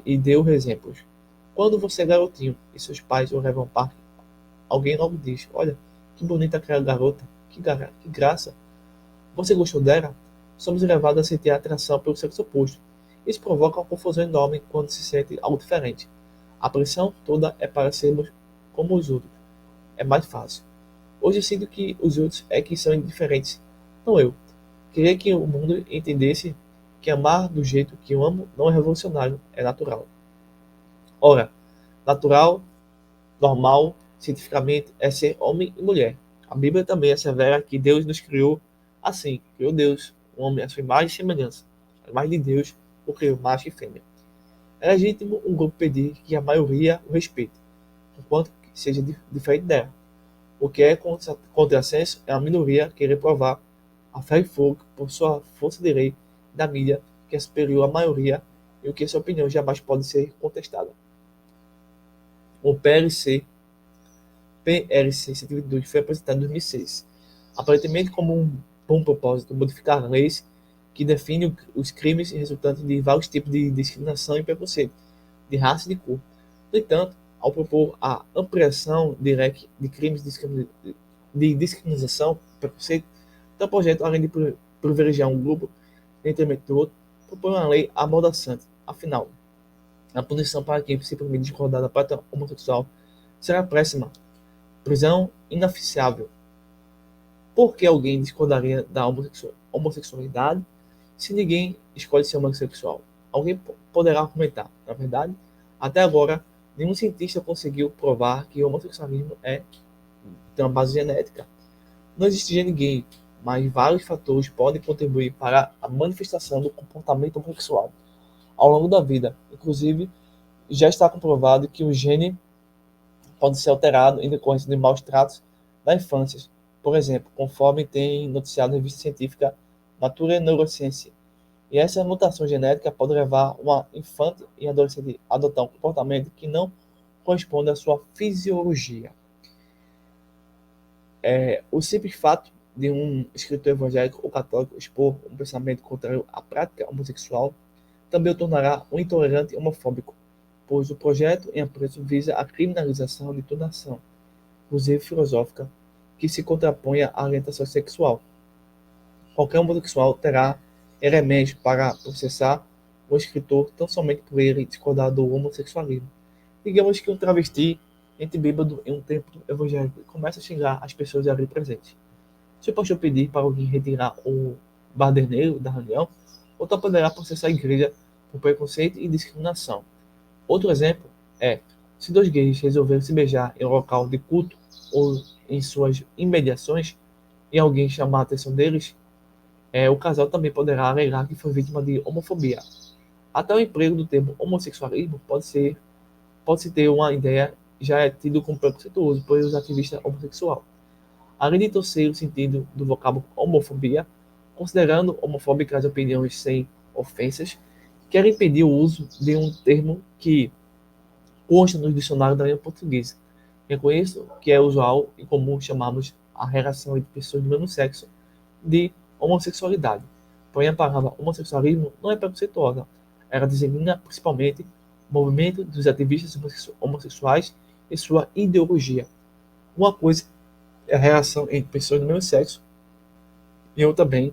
e deu exemplos. Quando você é garotinho e seus pais o levam ao parque, alguém logo diz: Olha, que bonita aquela garota, que graça. Você gostou dela? Somos levados a sentir atração pelo sexo oposto. Isso provoca uma confusão enorme quando se sente algo diferente. A pressão toda é para sermos como os outros. É mais fácil. Hoje eu sinto que os outros é que são indiferentes, não eu. Queria que o mundo entendesse que amar do jeito que eu amo não é revolucionário, é natural. Ora, natural, normal, cientificamente, é ser homem e mulher. A Bíblia também assevera que Deus nos criou assim. Criou Deus, o homem, a sua imagem e semelhança. A imagem de Deus o criou macho e fêmea. É legítimo um grupo pedir que a maioria o respeite, enquanto que seja diferente dela. O que é contrassenso é a minoria querer provar a fé e fogo por sua força de lei da mídia que é superior à maioria e o que sua opinião jamais pode ser contestada. O PLC 122 foi apresentado em 2006, aparentemente como um bom propósito modificar leis que definem os crimes resultantes de vários tipos de discriminação e preconceito, de raça e de cor. No entanto, ao propor a ampliação de leque de crimes de discriminação e preconceito, então o projeto, além de privilegiar um grupo em detrimento do outro, propõe uma lei amordaçante. Afinal, a punição para quem se permite discordar da prática homossexual será péssima, prisão inaficiável. Por que alguém discordaria da homossexualidade se ninguém escolhe ser homossexual? Alguém poderá argumentar. Na verdade, até agora, nenhum cientista conseguiu provar que o homossexualismo tem uma base genética. Não existe gene gay, mas vários fatores podem contribuir para a manifestação do comportamento homossexual ao longo da vida. Inclusive, já está comprovado que o gene pode ser alterado em decorrência de maus tratos na infância. Por exemplo, conforme tem noticiado na revista científica Nature Neuroscience. E essa mutação genética pode levar uma infante e adolescente a adotar um comportamento que não corresponde à sua fisiologia. O simples fato de um escritor evangélico ou católico expor um pensamento contrário à prática homossexual também o tornará um intolerante e homofóbico, pois o projeto em apreço visa a criminalização de toda ação, inclusive filosófica, que se contraponha à orientação sexual. Qualquer homossexual terá elementos para processar o escritor tão somente por ele discordar do homossexualismo. Digamos que um travesti entre bêbado em um templo evangélico e começa a xingar as pessoas ali presentes. Se o pastor pedir para alguém retirar o baderneiro da reunião, outra poderá processar a igreja por preconceito e discriminação. Outro exemplo é, se dois gays resolverem se beijar em um local de culto ou em suas imediações e alguém chamar a atenção deles, o casal também poderá alegar que foi vítima de homofobia. Até o emprego do termo homossexualismo pode-se ter uma ideia já é tido como preconceituoso por os ativistas homossexuais. Além de torcer o sentido do vocábulo homofobia, considerando homofóbicas opiniões sem ofensas, quer impedir o uso de um termo que consta no dicionário da língua portuguesa. Reconheço que é usual e comum chamarmos a relação entre pessoas do mesmo sexo de homossexualidade. Porém, a palavra homossexualismo não é preconceituosa. Ela designa principalmente o movimento dos ativistas homossexuais e sua ideologia. Uma coisa é a relação entre pessoas do mesmo sexo e outra bem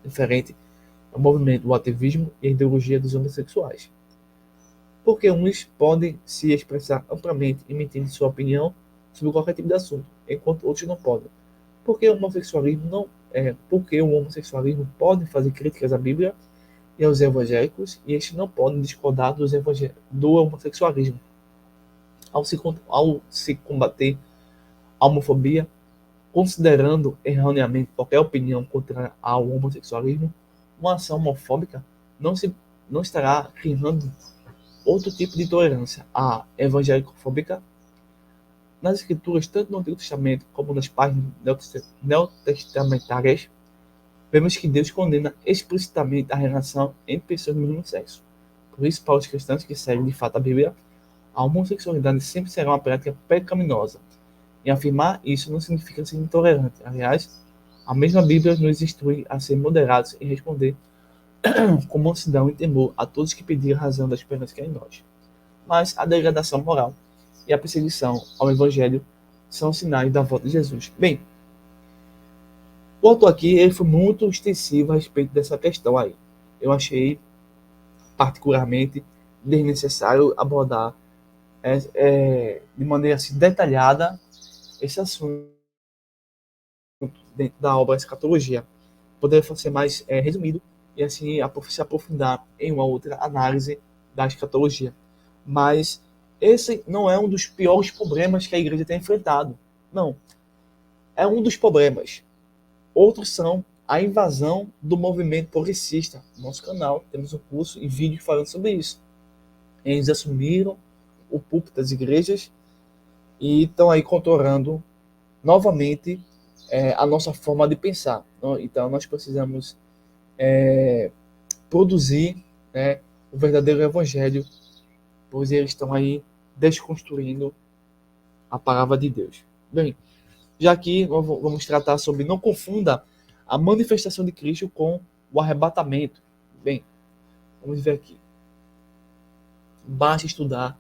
diferente é o movimento, o ativismo e a ideologia dos homossexuais. Porque uns podem se expressar amplamente emitindo sua opinião sobre qualquer tipo de assunto, enquanto outros não podem. Porque o homossexualismo pode fazer críticas à Bíblia e aos evangélicos, e estes não podem discordar do homossexualismo. Ao se combater a homofobia, considerando erroneamente qualquer opinião contrária ao homossexualismo, uma ação homofóbica não estará criando outro tipo de tolerância, a evangélico-fóbica, nas Escrituras, tanto no Antigo Testamento como nas páginas neotestamentárias, vemos que Deus condena explicitamente a relação entre pessoas do mesmo sexo. Por isso, para os cristãos que seguem de fato a Bíblia, a homossexualidade sempre será uma prática pecaminosa. E afirmar isso não significa ser intolerante. Aliás, a mesma Bíblia nos instrui a ser moderados e responder com mansidão e temor a todos que pedirem razão da esperança que é em nós. Mas a degradação moral e a perseguição ao Evangelho são sinais da volta de Jesus. Bem, o autor aqui ele foi muito extensivo a respeito dessa questão aí. Eu achei particularmente desnecessário abordar de maneira assim, detalhada esse assunto dentro da obra Escatologia. Poderia ser mais resumido e assim se aprofundar em uma outra análise da escatologia. Mas esse não é um dos piores problemas que a igreja tem enfrentado. Não. É um dos problemas. Outros são a invasão do movimento progressista. No nosso canal temos um curso e vídeo falando sobre isso. Eles assumiram o púlpito das igrejas e estão aí contornando novamente a nossa forma de pensar. Então nós precisamos produzir, né, o verdadeiro evangelho, pois eles estão aí desconstruindo a palavra de Deus. Bem, já que vamos tratar sobre não confunda a manifestação de Cristo com o arrebatamento. Bem, vamos ver aqui. Basta estudar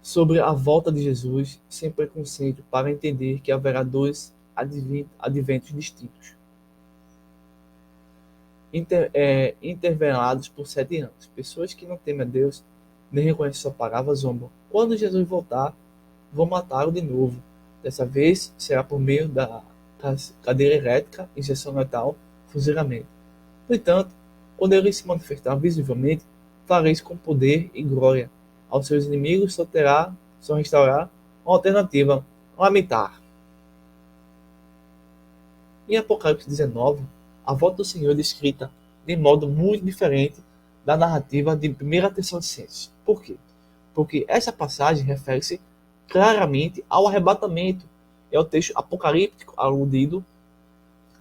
sobre a volta de Jesus sem preconceito para entender que haverá dois adventos distintos, intervelados por 7 anos. Pessoas que não temem a Deus nem reconhecem sua palavra zombam. Quando Jesus voltar, vão matá-lo de novo. Dessa vez será por meio da cadeira elétrica, injeção letal, fuzilamento. No entanto, quando ele se manifestar visivelmente, fará isso com poder e glória. Aos seus inimigos só restaurar uma alternativa, lamentar. Em Apocalipse 19, a volta do Senhor é descrita de modo muito diferente da narrativa de 1 Tessalonicenses. Por quê? Porque essa passagem refere-se claramente ao arrebatamento. É o texto apocalíptico aludido.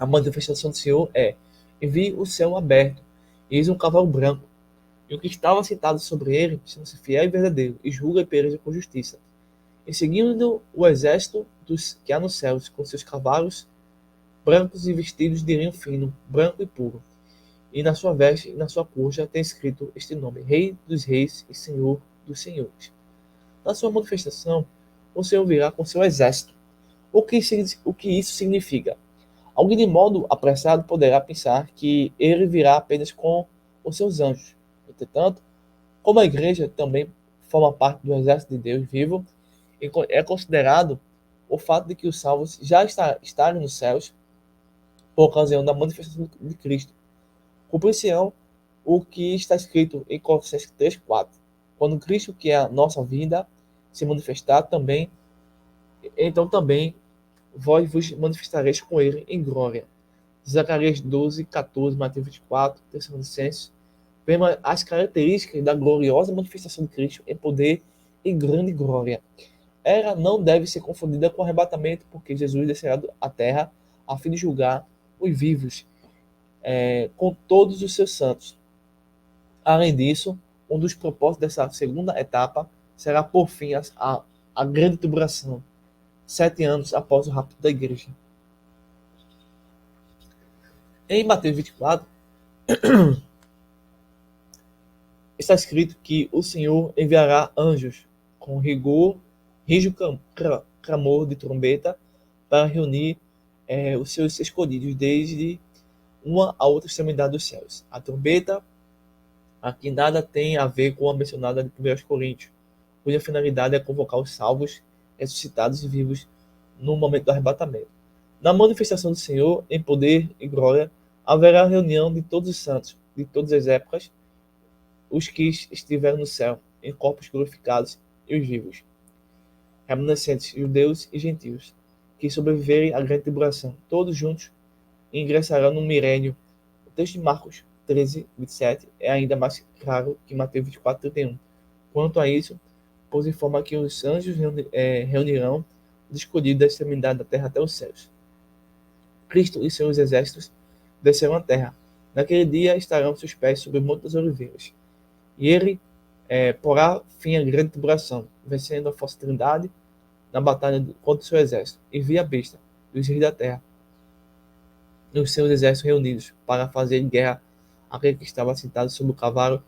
A manifestação do Senhor e vi o céu aberto, e eis um cavalo branco, e o que estava sentado sobre ele chama-se fiel e verdadeiro, e julga e peleja com justiça. E seguindo o exército dos que há nos céus, com seus cavalos brancos e vestidos de linho fino, branco e puro. E na sua veste e na sua coxa tem escrito este nome: Rei dos Reis e Senhor dos Senhores. Na sua manifestação, o Senhor virá com seu exército. O que isso significa? Alguém de modo apressado poderá pensar que ele virá apenas com os seus anjos. Entretanto, como a igreja também forma parte do exército de Deus vivo, é considerado o fato de que os salvos já estarem nos céus por ocasião da manifestação de Cristo. Cumprir-se-ão o que está escrito em Colossenses 3:4. Quando Cristo, que é a nossa vida, se manifestar também, então também vós vos manifestareis com ele em glória. Zacarias 12:14, Mateus 24, Tessalonicenses. Vemos as características da gloriosa manifestação de Cristo em poder e grande glória. Ela não deve ser confundida com o arrebatamento, porque Jesus descerá à terra a fim de julgar os vivos com todos os seus santos. Além disso, um dos propósitos dessa segunda etapa será por fim a grande tribulação, 7 anos após o rapto da igreja. Em Mateus 24, está escrito que o Senhor enviará anjos com rijo clamor de trombeta para reunir os seus escolhidos desde uma a outra extremidade dos céus. A trombeta aqui nada tem a ver com a mencionada de 1 Coríntios, cuja finalidade é convocar os salvos, ressuscitados e vivos no momento do arrebatamento. Na manifestação do Senhor, em poder e glória, haverá a reunião de todos os santos, de todas as épocas, os que estiveram no céu, em corpos glorificados e os vivos, remanescentes, judeus e gentios, que sobreviverem à grande tribulação, todos juntos ingressarão no milênio. O texto de Marcos 13:27 é ainda mais claro que Mateus 24:31. Quanto a isso, pois informa que os anjos reunirão os escolhidos da extremidade da terra até os céus. Cristo e seus exércitos descerão à terra. Naquele dia estarão seus pés sobre o Monte das Oliveiras. E ele porá fim à grande tribulação, vencendo a falsa trindade na batalha contra o seu exército. Envia a besta dos reis da terra e os seus exércitos reunidos para fazer guerra àquele que estava sentado sobre o cavalo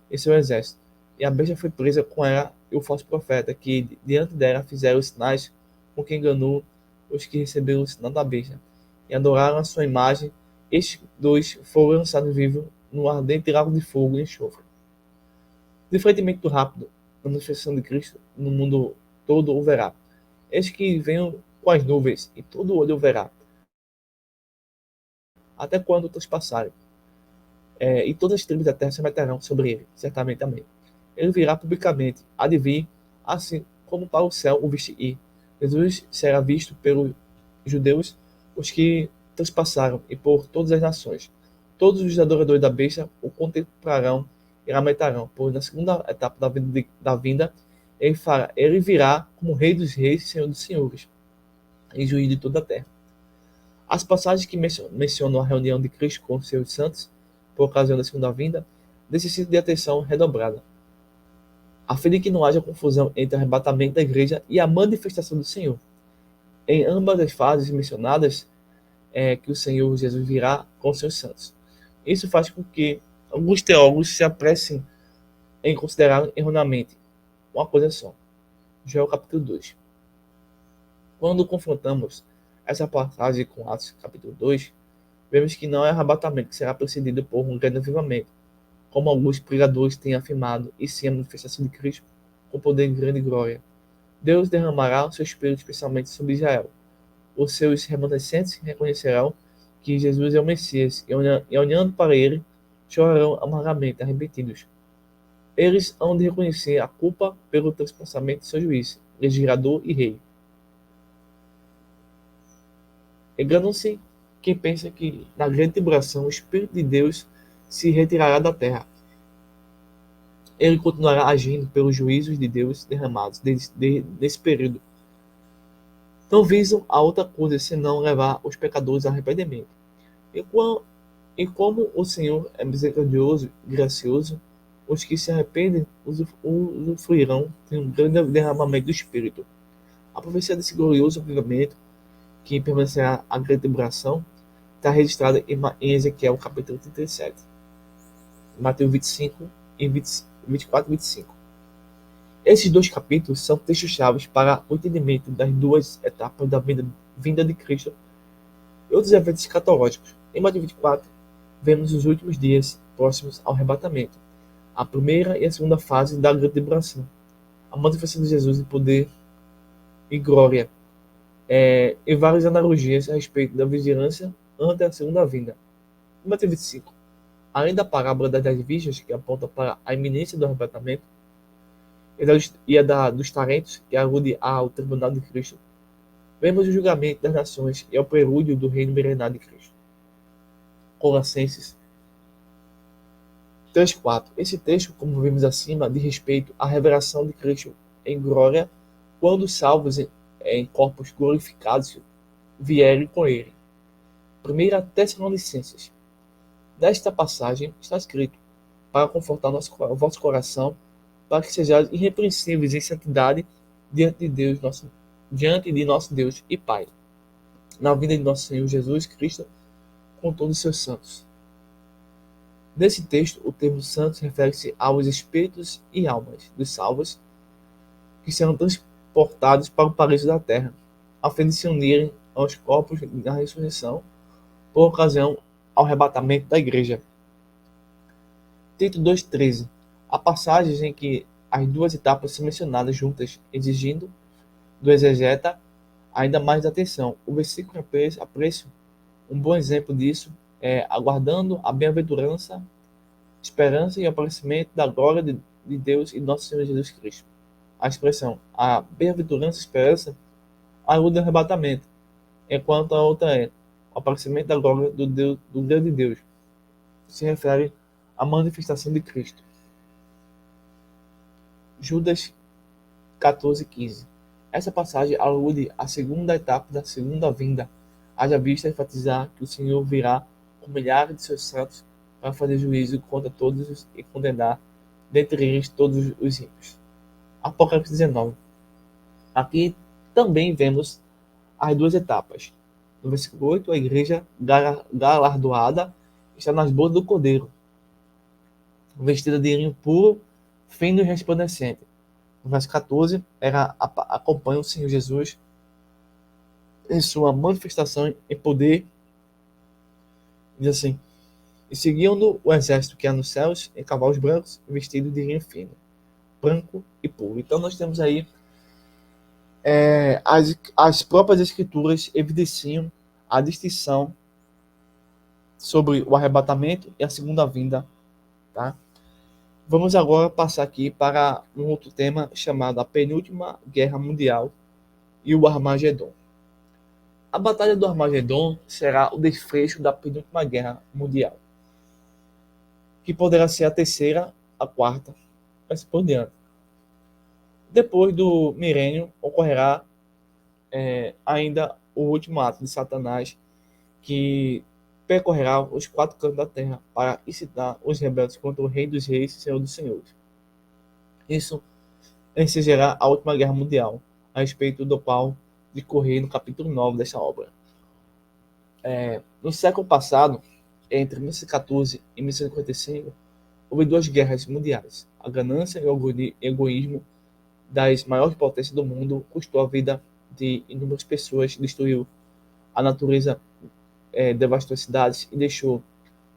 e seu exército. E a besta foi presa com ela e o falso profeta, que diante dela fizeram os sinais com que enganou os que receberam o sinal da besta e adoraram a sua imagem. Estes dois foram lançados vivos no ardente lago de fogo e enxofre. Diferentemente do rápido, a manifestação de Cristo no mundo todo o verá. Eis que venham com as nuvens, e todo olho o verá, até quando transpassarem. E todas as tribos da terra se meterão sobre ele, certamente amém. Ele virá publicamente, há de vir, assim como para o céu o viste ir. Jesus será visto pelos judeus, os que transpassaram, e por todas as nações. Todos os adoradores da besta o contemplarão e lamentarão, pois na segunda etapa da vinda ele virá como Rei dos Reis e Senhor dos Senhores, e juiz de toda a terra. As passagens que mencionam a reunião de Cristo com os seus santos, por ocasião da segunda vinda, necessitam de atenção redobrada, a fim de que não haja confusão entre o arrebatamento da igreja e a manifestação do Senhor. Em ambas as fases mencionadas, que o Senhor Jesus virá com seus santos. Isso faz com que alguns teólogos se apressem em considerar erroneamente uma coisa só. Joel capítulo 2. Quando confrontamos essa passagem com Atos capítulo 2, vemos que não é arrebatamento que será precedido por um grande avivamento, como alguns pregadores têm afirmado, e sim a manifestação de Cristo com poder em grande glória. Deus derramará o seu Espírito especialmente sobre Israel. Os seus remanescentes reconhecerão que Jesus é o Messias, e olhando para ele, chorarão amargamente, arrependidos. Eles hão de reconhecer a culpa pelo transpassamento de seu juiz, legislador e rei. Enganam-se quem pensa que na grande tribulação o Espírito de Deus se retirará da terra. Ele continuará agindo pelos juízos de Deus derramados nesse período. Não visam a outra coisa senão levar os pecadores ao arrependimento. E como o Senhor é misericordioso e gracioso, os que se arrependem usufruirão de um grande derramamento do Espírito. A profecia desse glorioso avivamento, que permanecerá a grande tribulação, está registrada em Ezequiel capítulo 37, Mateus 25 e 24 e 25. Esses dois capítulos são textos-chave para o entendimento das duas etapas da vinda de Cristo e outros eventos escatológicos. Em Mateus 24, vemos os últimos dias próximos ao arrebatamento, a primeira e a segunda fase da grande tribulação, a manifestação de Jesus em poder e glória, e várias analogias a respeito da vigilância ante a segunda vinda. Em Mateus 25, além da parábola das 10 virgens, que aponta para a iminência do arrebatamento, e a dos talentos, que alude ao tribunal de Cristo, vemos o julgamento das nações e ao prelúdio do reino milenar de Cristo. Colossenses 3:4. Esse texto, como vimos acima, diz respeito à revelação de Cristo em glória, quando os salvos em corpos glorificados vierem com ele. 1 Tessalonicenses. Nesta passagem está escrito: para confortar o vosso coração, para que sejais irrepreensíveis em santidade diante de nosso Deus e Pai, na vinda de nosso Senhor Jesus Cristo com todos os seus santos. Nesse texto, o termo santos refere-se aos espíritos e almas dos salvos que serão transportados para o paraíso da terra, a fim de se unirem aos corpos na ressurreição por ocasião ao arrebatamento da igreja. Tito 2:13. Há passagens em que as duas etapas são mencionadas juntas, exigindo do exegeta ainda mais atenção. O versículo apreço um bom exemplo disso é aguardando a bem-aventurança, esperança e aparecimento da glória de Deus e nosso Senhor Jesus Cristo. A expressão a bem-aventurança e esperança alude ao arrebatamento, enquanto a outra é o aparecimento da glória do grande Deus. Se refere à manifestação de Cristo. Judas 14:15. Essa passagem alude à segunda etapa da segunda vinda, haja vista enfatizar que o Senhor virá com milhares de seus santos para fazer juízo contra todos e condenar dentre eles todos os ímpios. Apocalipse 19. Aqui também vemos as duas etapas. No versículo 8, a igreja galardoada está nas bodas do Cordeiro, vestida de linho puro, fino e resplandecente. No verso 14, acompanha o Senhor Jesus em sua manifestação em poder. Diz assim: e seguiam-no o exército que há nos céus em cavalos brancos, vestidos de linho fino, branco e puro. Então nós temos aí as próprias escrituras evidenciam a distinção sobre o arrebatamento e a segunda vinda, tá? Vamos agora passar aqui para um outro tema chamado a penúltima guerra mundial e o Armagedon. A batalha do Armagedon será o desfecho da penúltima guerra mundial, que poderá ser a terceira, a quarta, assim por diante. Depois do milênio ocorrerá ainda o último ato de Satanás, que percorrerá os 4 cantos da terra para incitar os rebeldes contra o Rei dos Reis e Senhor dos Senhores. Isso ensejará a última guerra mundial, a respeito do qual decorrer no capítulo 9 desta obra. No século passado, entre 1914 e 1945, houve 2 guerras mundiais. A ganância e o egoísmo das maiores potências do mundo custou a vida de inúmeras pessoas, destruiu a natureza, devastou as cidades e deixou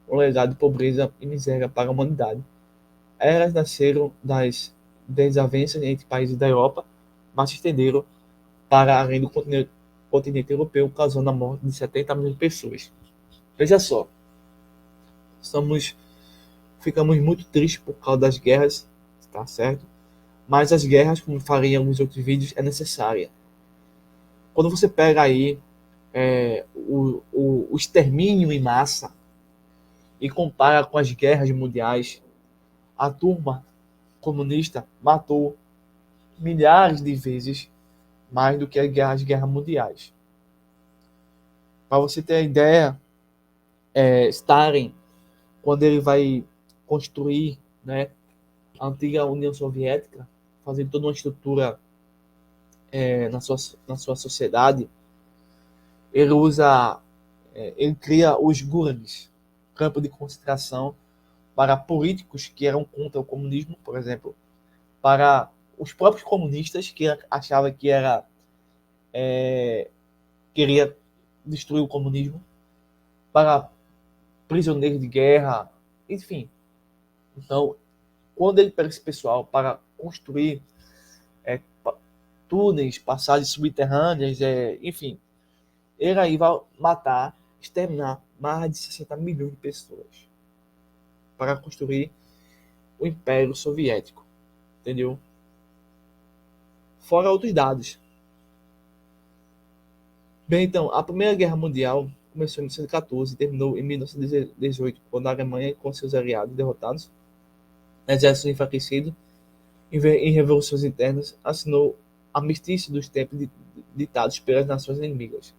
um legado de pobreza e miséria para a humanidade. Elas nasceram das desavenças entre países da Europa, mas se estenderam para além do continente europeu, causando a morte de 70 milhões de pessoas. Veja só, ficamos muito tristes por causa das guerras, tá certo? Mas as guerras, como falei em alguns outros vídeos, é necessária. Quando você pega aí o extermínio em massa e compara com as guerras mundiais, a turma comunista matou milhares de vezes mais do que as guerras mundiais. Para você ter a ideia, Stalin, quando ele vai construir, né, a antiga União Soviética, fazendo toda uma estrutura na sua sociedade, ele cria os gulags, campo de concentração para políticos que eram contra o comunismo, por exemplo, para os próprios comunistas que achavam que queria destruir o comunismo, para prisioneiros de guerra, enfim. Então, quando ele pega esse pessoal para construir túneis, passagens subterrâneas, enfim, ele aí vai matar, exterminar mais de 60 milhões de pessoas para construir o Império Soviético, entendeu? Fora outros dados. Bem, então, a Primeira Guerra Mundial começou em 1914 e terminou em 1918, quando a Alemanha, com seus aliados derrotados, exército enfraquecido, em revoluções internas, assinou armistício dos tempos ditados pelas nações inimigas.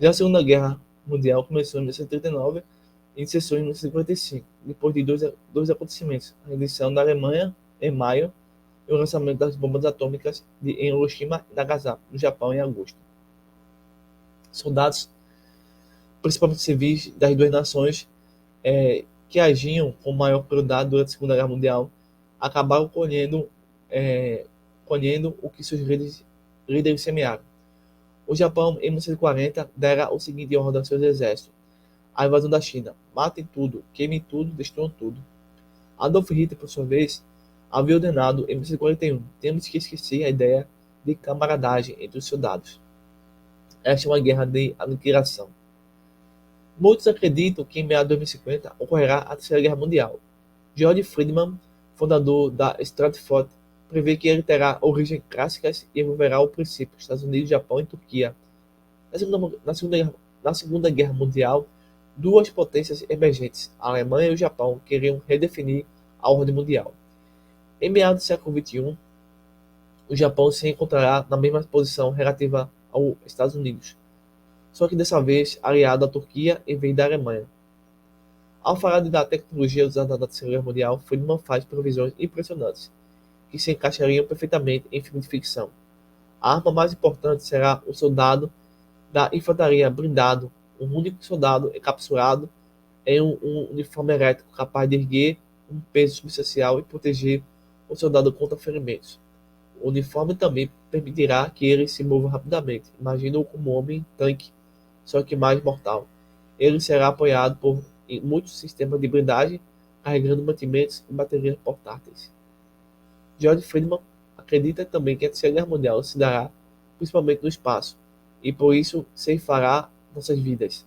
Já a Segunda Guerra Mundial começou em 1939 e cessou em 1945, depois de dois acontecimentos: a rendição da Alemanha em maio e o lançamento das bombas atômicas em Hiroshima e Nagasaki, no Japão, em agosto. Soldados, principalmente civis, das duas nações que agiam com maior crueldade durante a Segunda Guerra Mundial, acabaram colhendo o que seus líderes semearam. O Japão, em 1940, dera o seguinte ordem aos seus exércitos: a invasão da China. Matem tudo, queimem tudo, destruam tudo. Adolf Hitler, por sua vez, havia ordenado, em 1941, temos que esquecer a ideia de camaradagem entre os soldados. Esta é uma guerra de aniquilação. Muitos acreditam que em meados de 2050 ocorrerá a Terceira Guerra Mundial. George Friedman, fundador da Stratford, prevê que ele terá origens clássicas e envolverá o princípio Estados Unidos, Japão e Turquia. Na Segunda Guerra Mundial, duas potências emergentes, a Alemanha e o Japão, queriam redefinir a ordem mundial. Em meados do século XXI, o Japão se encontrará na mesma posição relativa aos Estados Unidos, só que dessa vez aliado à Turquia em vez da Alemanha. Ao falar da tecnologia usada na Terceira Guerra Mundial, Friedman faz previsões impressionantes, que se encaixariam perfeitamente em filme de ficção. A arma mais importante será o soldado da infantaria blindado, um único soldado encapsulado em um uniforme elétrico capaz de erguer um peso substancial e proteger o soldado contra ferimentos. O uniforme também permitirá que ele se mova rapidamente. Imagina-o como um homem-tanque, só que mais mortal. Ele será apoiado por muitos sistemas de blindagem, carregando mantimentos e baterias portáteis. George Friedman acredita também que a Terceira Guerra Mundial se dará principalmente no espaço, e por isso ceifará nossas vidas.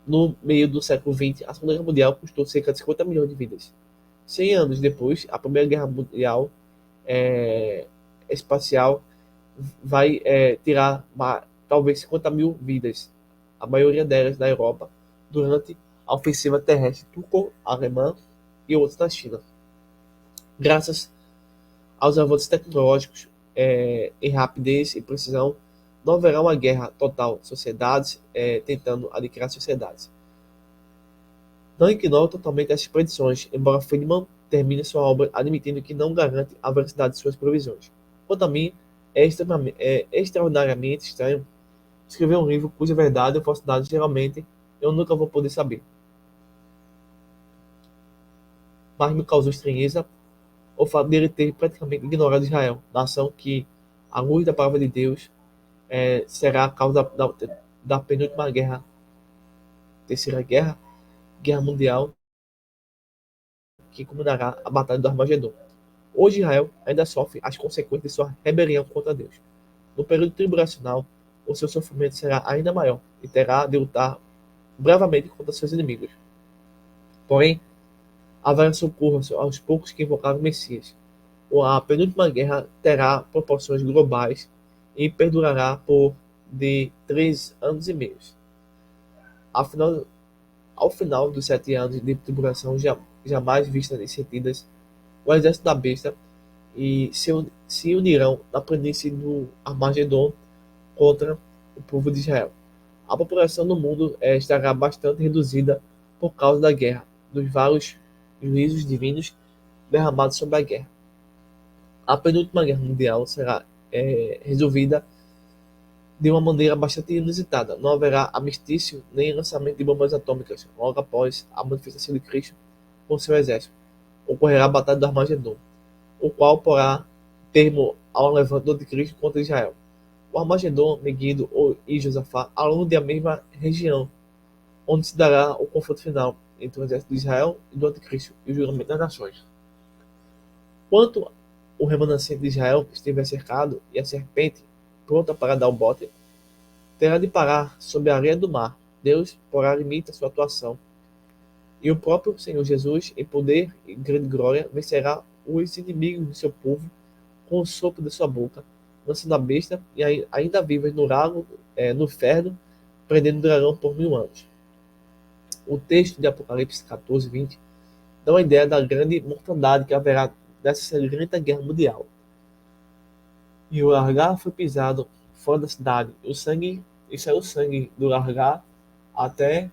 No meio do século XX, a Segunda Guerra Mundial custou cerca de 50 milhões de vidas. 100 anos depois, a Primeira Guerra Mundial espacial vai tirar talvez 50 mil vidas, a maioria delas na Europa, durante a ofensiva terrestre turco-alemã e outros na China. Graças aos avanços tecnológicos em rapidez e precisão, não haverá uma guerra total, sociedades tentando adquirir sociedades. Não ignoro totalmente as predições, embora Friedman termine sua obra admitindo que não garante a veracidade de suas previsões. Quanto a mim, é extraordinariamente estranho escrever um livro cuja verdade ou falsidade geralmente eu nunca vou poder saber. Mas me causou estranheza o fato de ele ter praticamente ignorado Israel, nação que, à luz da palavra de Deus, será a causa da penúltima guerra, terceira guerra mundial, que culminará a Batalha do Armagedon. Hoje Israel ainda sofre as consequências de sua rebelião contra Deus. No período tribulacional, o seu sofrimento será ainda maior e terá de lutar bravamente contra seus inimigos. Porém, haverá socorro aos poucos que invocaram o Messias. A penúltima guerra terá proporções globais e perdurará por de 3 anos e meio. Ao final dos 7 anos de tribulação jamais vistas nem sentidas, o exército da besta e se unirão na planície do Armagedon contra o povo de Israel. A população do mundo estará bastante reduzida por causa da guerra, dos vários juízos divinos derramados sobre a guerra. A penúltima guerra mundial será resolvida de uma maneira bastante inusitada. Não haverá armistício nem lançamento de bombas atômicas logo após a manifestação de Cristo com seu exército. Ocorrerá a Batalha do Armagedon, o qual porá termo ao levante do anticristo contra Israel. O Armagedon, Megiddo e Josafá aludem à mesma região, onde se dará o confronto final entre o exército de Israel e do anticristo e o julgamento das nações. Quanto o remanescente de Israel estiver cercado e a serpente pronta para dar o bote, terá de parar sob a areia do mar. Deus porá limite à sua atuação. E o próprio Senhor Jesus, em poder e grande glória, vencerá os inimigos do seu povo com o sopro de sua boca, lançando a besta e ainda vivas no lago, no inferno, prendendo o dragão por 1000 anos. O texto de Apocalipse 14, 20 dá uma ideia da grande mortandade que haverá nessa sangrenta guerra mundial. E o largar foi pisado fora da cidade, e saiu o sangue do largar até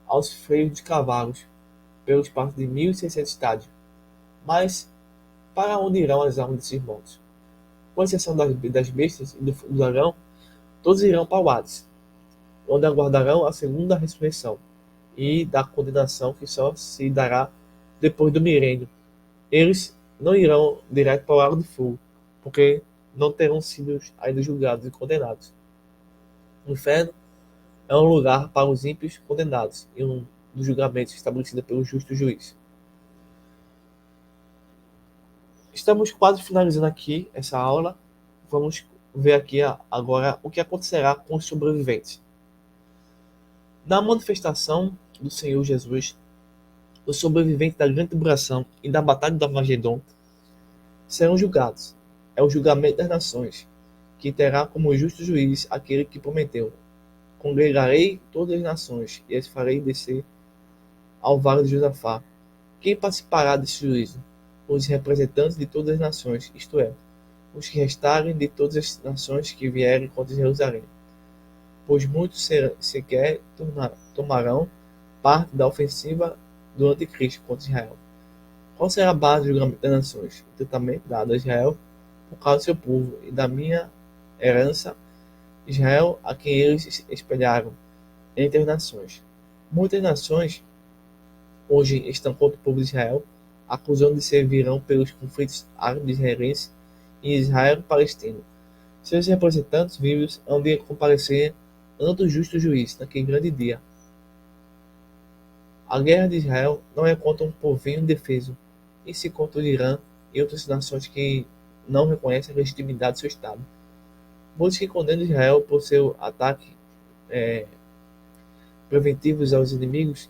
aos freios de cavalos, pelo espaço de 1.600 estádios. Mas para onde irão as almas desses mortos? Com exceção das bestas e do dragão, todos irão para o Hades, onde aguardarão a segunda ressurreição e da condenação que só se dará depois do milênio. Eles não irão direto para o lago de fogo, porque não terão sido ainda julgados e condenados. O inferno é um lugar para os ímpios condenados e um dos julgamentos estabelecido pelo justo juiz. Estamos quase finalizando aqui essa aula. Vamos ver aqui agora o que acontecerá com os sobreviventes. Na manifestação do Senhor Jesus, os sobreviventes da grande tribulação e da batalha do Armagedon serão julgados. É o julgamento das nações, que terá como justo juiz aquele que prometeu: congregarei todas as nações e as farei descer ao vale de Josafá. Quem participará desse juízo? Os representantes de todas as nações, isto é, os que restarem de todas as nações que vierem contra Jerusalém, pois muitos sequer tomarão parte da ofensiva do anticristo contra Israel. Qual será a base do julgamento das nações? O tratamento dado a Israel por causa do seu povo e da minha herança, Israel, a quem eles espalharam entre as nações. Muitas nações hoje estão contra o povo de Israel, acusando de servirão pelos conflitos árabe-israelenses e Israel-palestino. Seus representantes vivos hão de comparecer ante o justo juiz naquele grande dia. A guerra de Israel não é contra um povinho indefeso, e se contra o Irã e outras nações que não reconhecem a legitimidade do seu Estado. Muitos que condenam Israel por seu ataque preventivos aos inimigos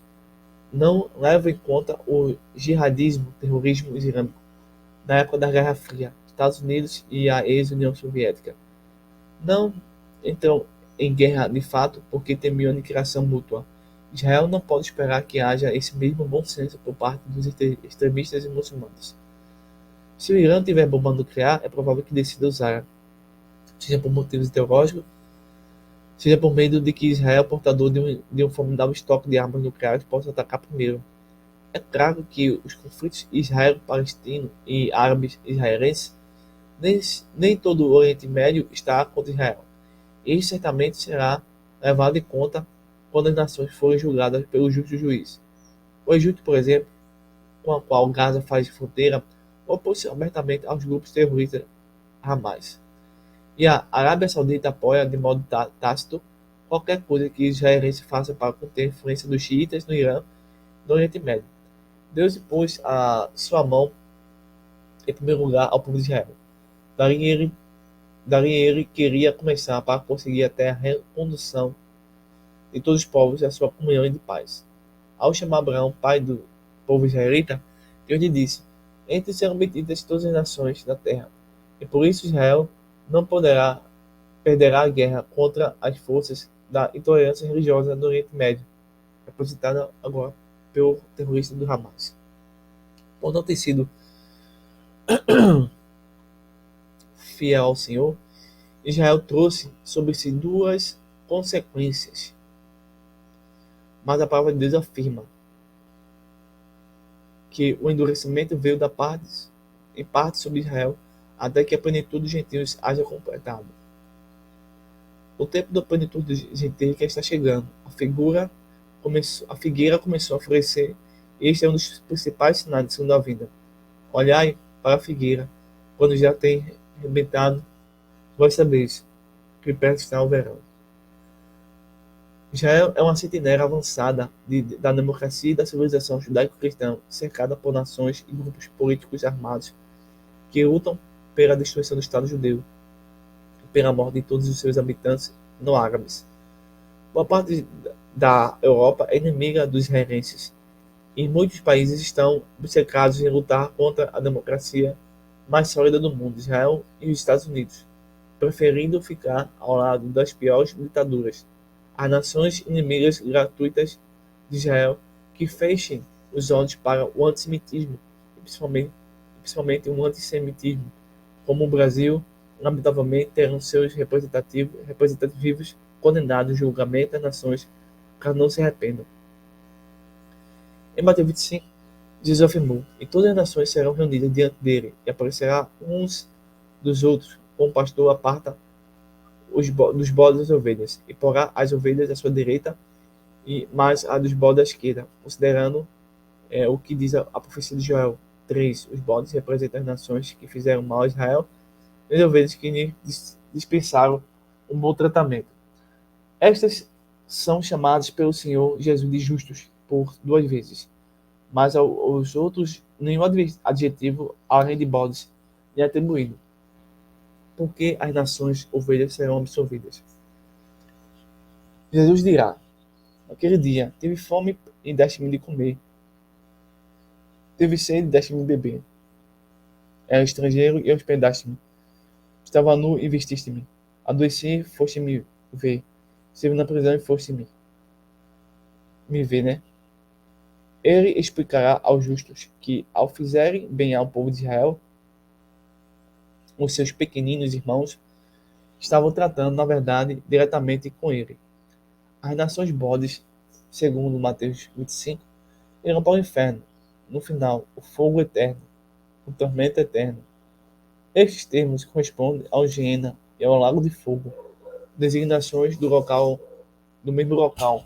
não levam em conta o jihadismo, terrorismo islâmico, na época da Guerra Fria, Estados Unidos e a ex-União Soviética. Não entram em guerra de fato porque temiam aniquilação mútua. Israel não pode esperar que haja esse mesmo bom senso por parte dos extremistas e muçulmanos. Se o Irã tiver bomba nuclear, é provável que decida usar, seja por motivos ideológicos, seja por medo de que Israel, portador de um formidável estoque de armas nucleares, possa atacar primeiro. É claro que os conflitos israelo-palestino e árabes-israelenses, nem todo o Oriente Médio está contra Israel. Isso certamente será levado em conta quando as nações forem julgadas pelo justo juiz. O Egito, por exemplo, com a qual Gaza faz fronteira, opôs-se abertamente aos grupos terroristas Hamas. E a Arábia Saudita apoia de modo tácito qualquer coisa que os israelenses façam para conter a influência dos xiitas no Irã e no Oriente Médio. Deus impôs a sua mão, em primeiro lugar, ao povo de Israel. Daí ele queria começar para conseguir até a recondução de todos os povos à sua comunhão de paz. Ao chamar Abraão pai do povo israelita, Deus lhe disse: entre serão benditas todas as nações da terra, e por isso Israel não perderá a guerra contra as forças da intolerância religiosa do Oriente Médio, representada agora pelo terrorista do Hamas. Por não ter sido fiel ao Senhor, Israel trouxe sobre si duas consequências. Mas a palavra de Deus afirma que o endurecimento veio em parte sobre Israel, até que a plenitude dos gentios haja completado. O tempo da plenitude dos gentios que está chegando. A figueira começou a florescer, e este é um dos principais sinais da segunda vinda. Olhai para a figueira, quando já tem rebentado, vós sabeis que perto está o verão. Israel é uma sentinela avançada da democracia e da civilização judaico-cristã, cercada por nações e grupos políticos armados que lutam pela destruição do Estado judeu e pela morte de todos os seus habitantes não árabes. Boa parte da Europa é inimiga dos israelenses, e muitos países estão obcecados em lutar contra a democracia mais sólida do mundo, Israel e os Estados Unidos, preferindo ficar ao lado das piores ditaduras. As nações inimigas gratuitas de Israel que fechem os olhos para o antissemitismo, e principalmente o antissemitismo, como o Brasil, lamentavelmente terão seus representativos vivos condenados ao julgamento das nações, caso não se arrependam. Em Mateus 25, Jesus afirmou: e todas as nações serão reunidas diante dele, e aparecerá uns dos outros, como o pastor aparta dos bodes das ovelhas, e porá as ovelhas à sua direita, mas a dos bodes à esquerda, considerando o que diz a profecia de Joel 3. Os bodes representam as nações que fizeram mal a Israel, e as ovelhas que lhe dispensaram um bom tratamento. Estas são chamadas pelo Senhor Jesus de justos por duas vezes, mas aos outros nenhum adjetivo além de bodes lhe é atribuído, porque as nações ovelhas serão absolvidas. Jesus dirá: naquele dia, tive fome e deste-me de comer, tive sede e deste-me de beber, era estrangeiro e hospedaste-me, estava nu e vestiste-me, adoeci, foste-me ver, estive na prisão e foste-me ver, né? Ele explicará aos justos que, ao fizerem bem ao povo de Israel, os seus pequeninos irmãos, estavam tratando, na verdade, diretamente com ele. As nações bodes, segundo Mateus 25, irão para o inferno. No final, o fogo eterno, o tormento eterno. Estes termos correspondem ao Geena e ao lago de fogo, designações do mesmo local,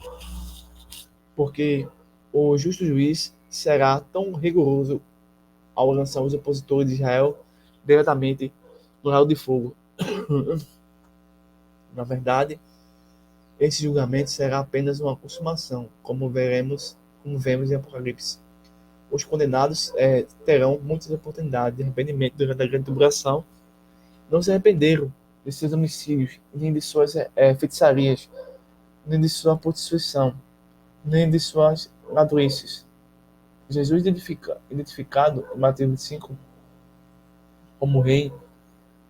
porque o justo juiz será tão rigoroso ao lançar os opositores de Israel diretamente no lago de fogo. Na verdade, esse julgamento será apenas uma consumação, como vemos em Apocalipse. Os condenados terão muitas oportunidades de arrependimento durante a grande tribulação. Não se arrependeram de seus homicídios, nem de suas feitiçarias, nem de sua prostituição, nem de suas ladruices. Jesus, identificado em Mateus 25 como rei,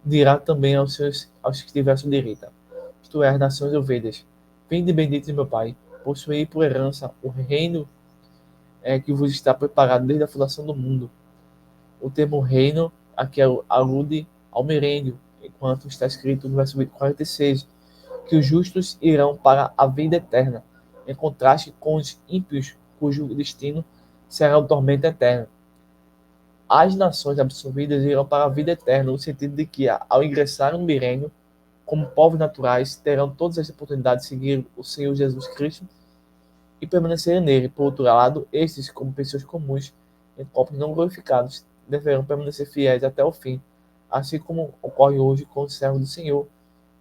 dirá também aos que estiverem à sua direita, isto é, as nações e ovelhas: vinde bendito de meu Pai, possuí por herança o reino que vos está preparado desde a fundação do mundo. O termo reino aqui alude ao milênio, enquanto está escrito no verso 46, que os justos irão para a vida eterna, em contraste com os ímpios, cujo destino será o tormento eterno. As nações absorvidas irão para a vida eterna, no sentido de que, ao ingressar no milênio, como povos naturais, terão todas as oportunidades de seguir o Senhor Jesus Cristo e permanecerem nele. Por outro lado, estes, como pessoas comuns, em corpos não glorificados, deverão permanecer fiéis até o fim, assim como ocorre hoje com os servos do Senhor,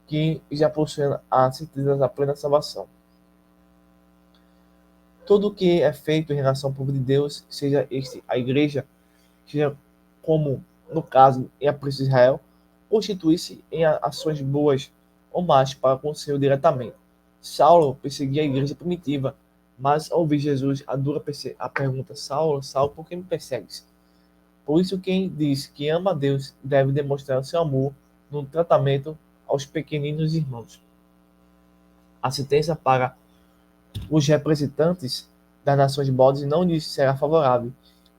que já possuem a certeza da plena salvação. Tudo o que é feito em relação ao povo de Deus, seja este a igreja, seja como no caso em a príncipe de Israel, constitui-se em ações boas ou más para com o Senhor diretamente. Saulo perseguia a igreja primitiva, mas ao ouvir Jesus a pergunta: Saulo, Saulo, por que me persegues? Por isso, quem diz que ama a Deus deve demonstrar o seu amor no tratamento aos pequeninos irmãos. A sentença para os representantes das nações bodes não lhes será favorável.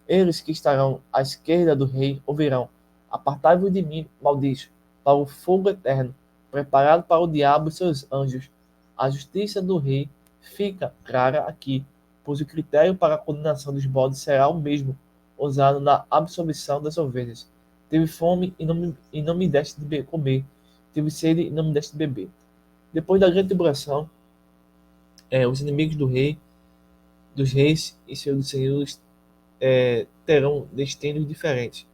Eles que estarão à esquerda do rei ouvirão: apartai-vos de mim, malditos, para o fogo eterno, preparado para o diabo e seus anjos. A justiça do rei fica clara aqui, pois o critério para a condenação dos bodes será o mesmo usado na absolvição das ovelhas. Tive fome e não me deste de comer. Tive sede e não me deste de beber. Depois da grande tribulação, os inimigos dos reis e seus senhores terão destinos diferentes.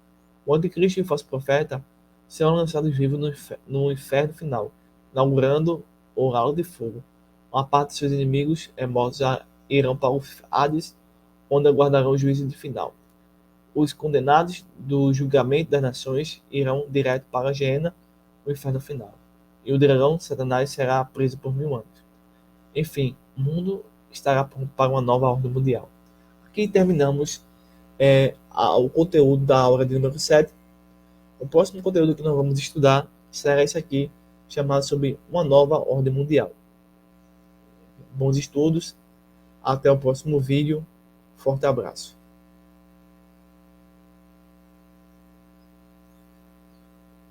O anticristo e o falso profeta serão lançados vivos no inferno final, inaugurando o lago de fogo. Uma parte de seus inimigos mortos irão para o Hades, onde aguardarão o juízo de final. Os condenados do julgamento das nações irão direto para a Geena, o inferno final. E o dragão, Satanás, será preso por 1000 anos. Enfim, o mundo estará pronto para uma nova ordem mundial. Aqui terminamos o conteúdo da aula de número 7. O próximo conteúdo que nós vamos estudar será esse aqui, chamado sobre uma nova ordem mundial. Bons estudos, até o próximo vídeo, forte abraço.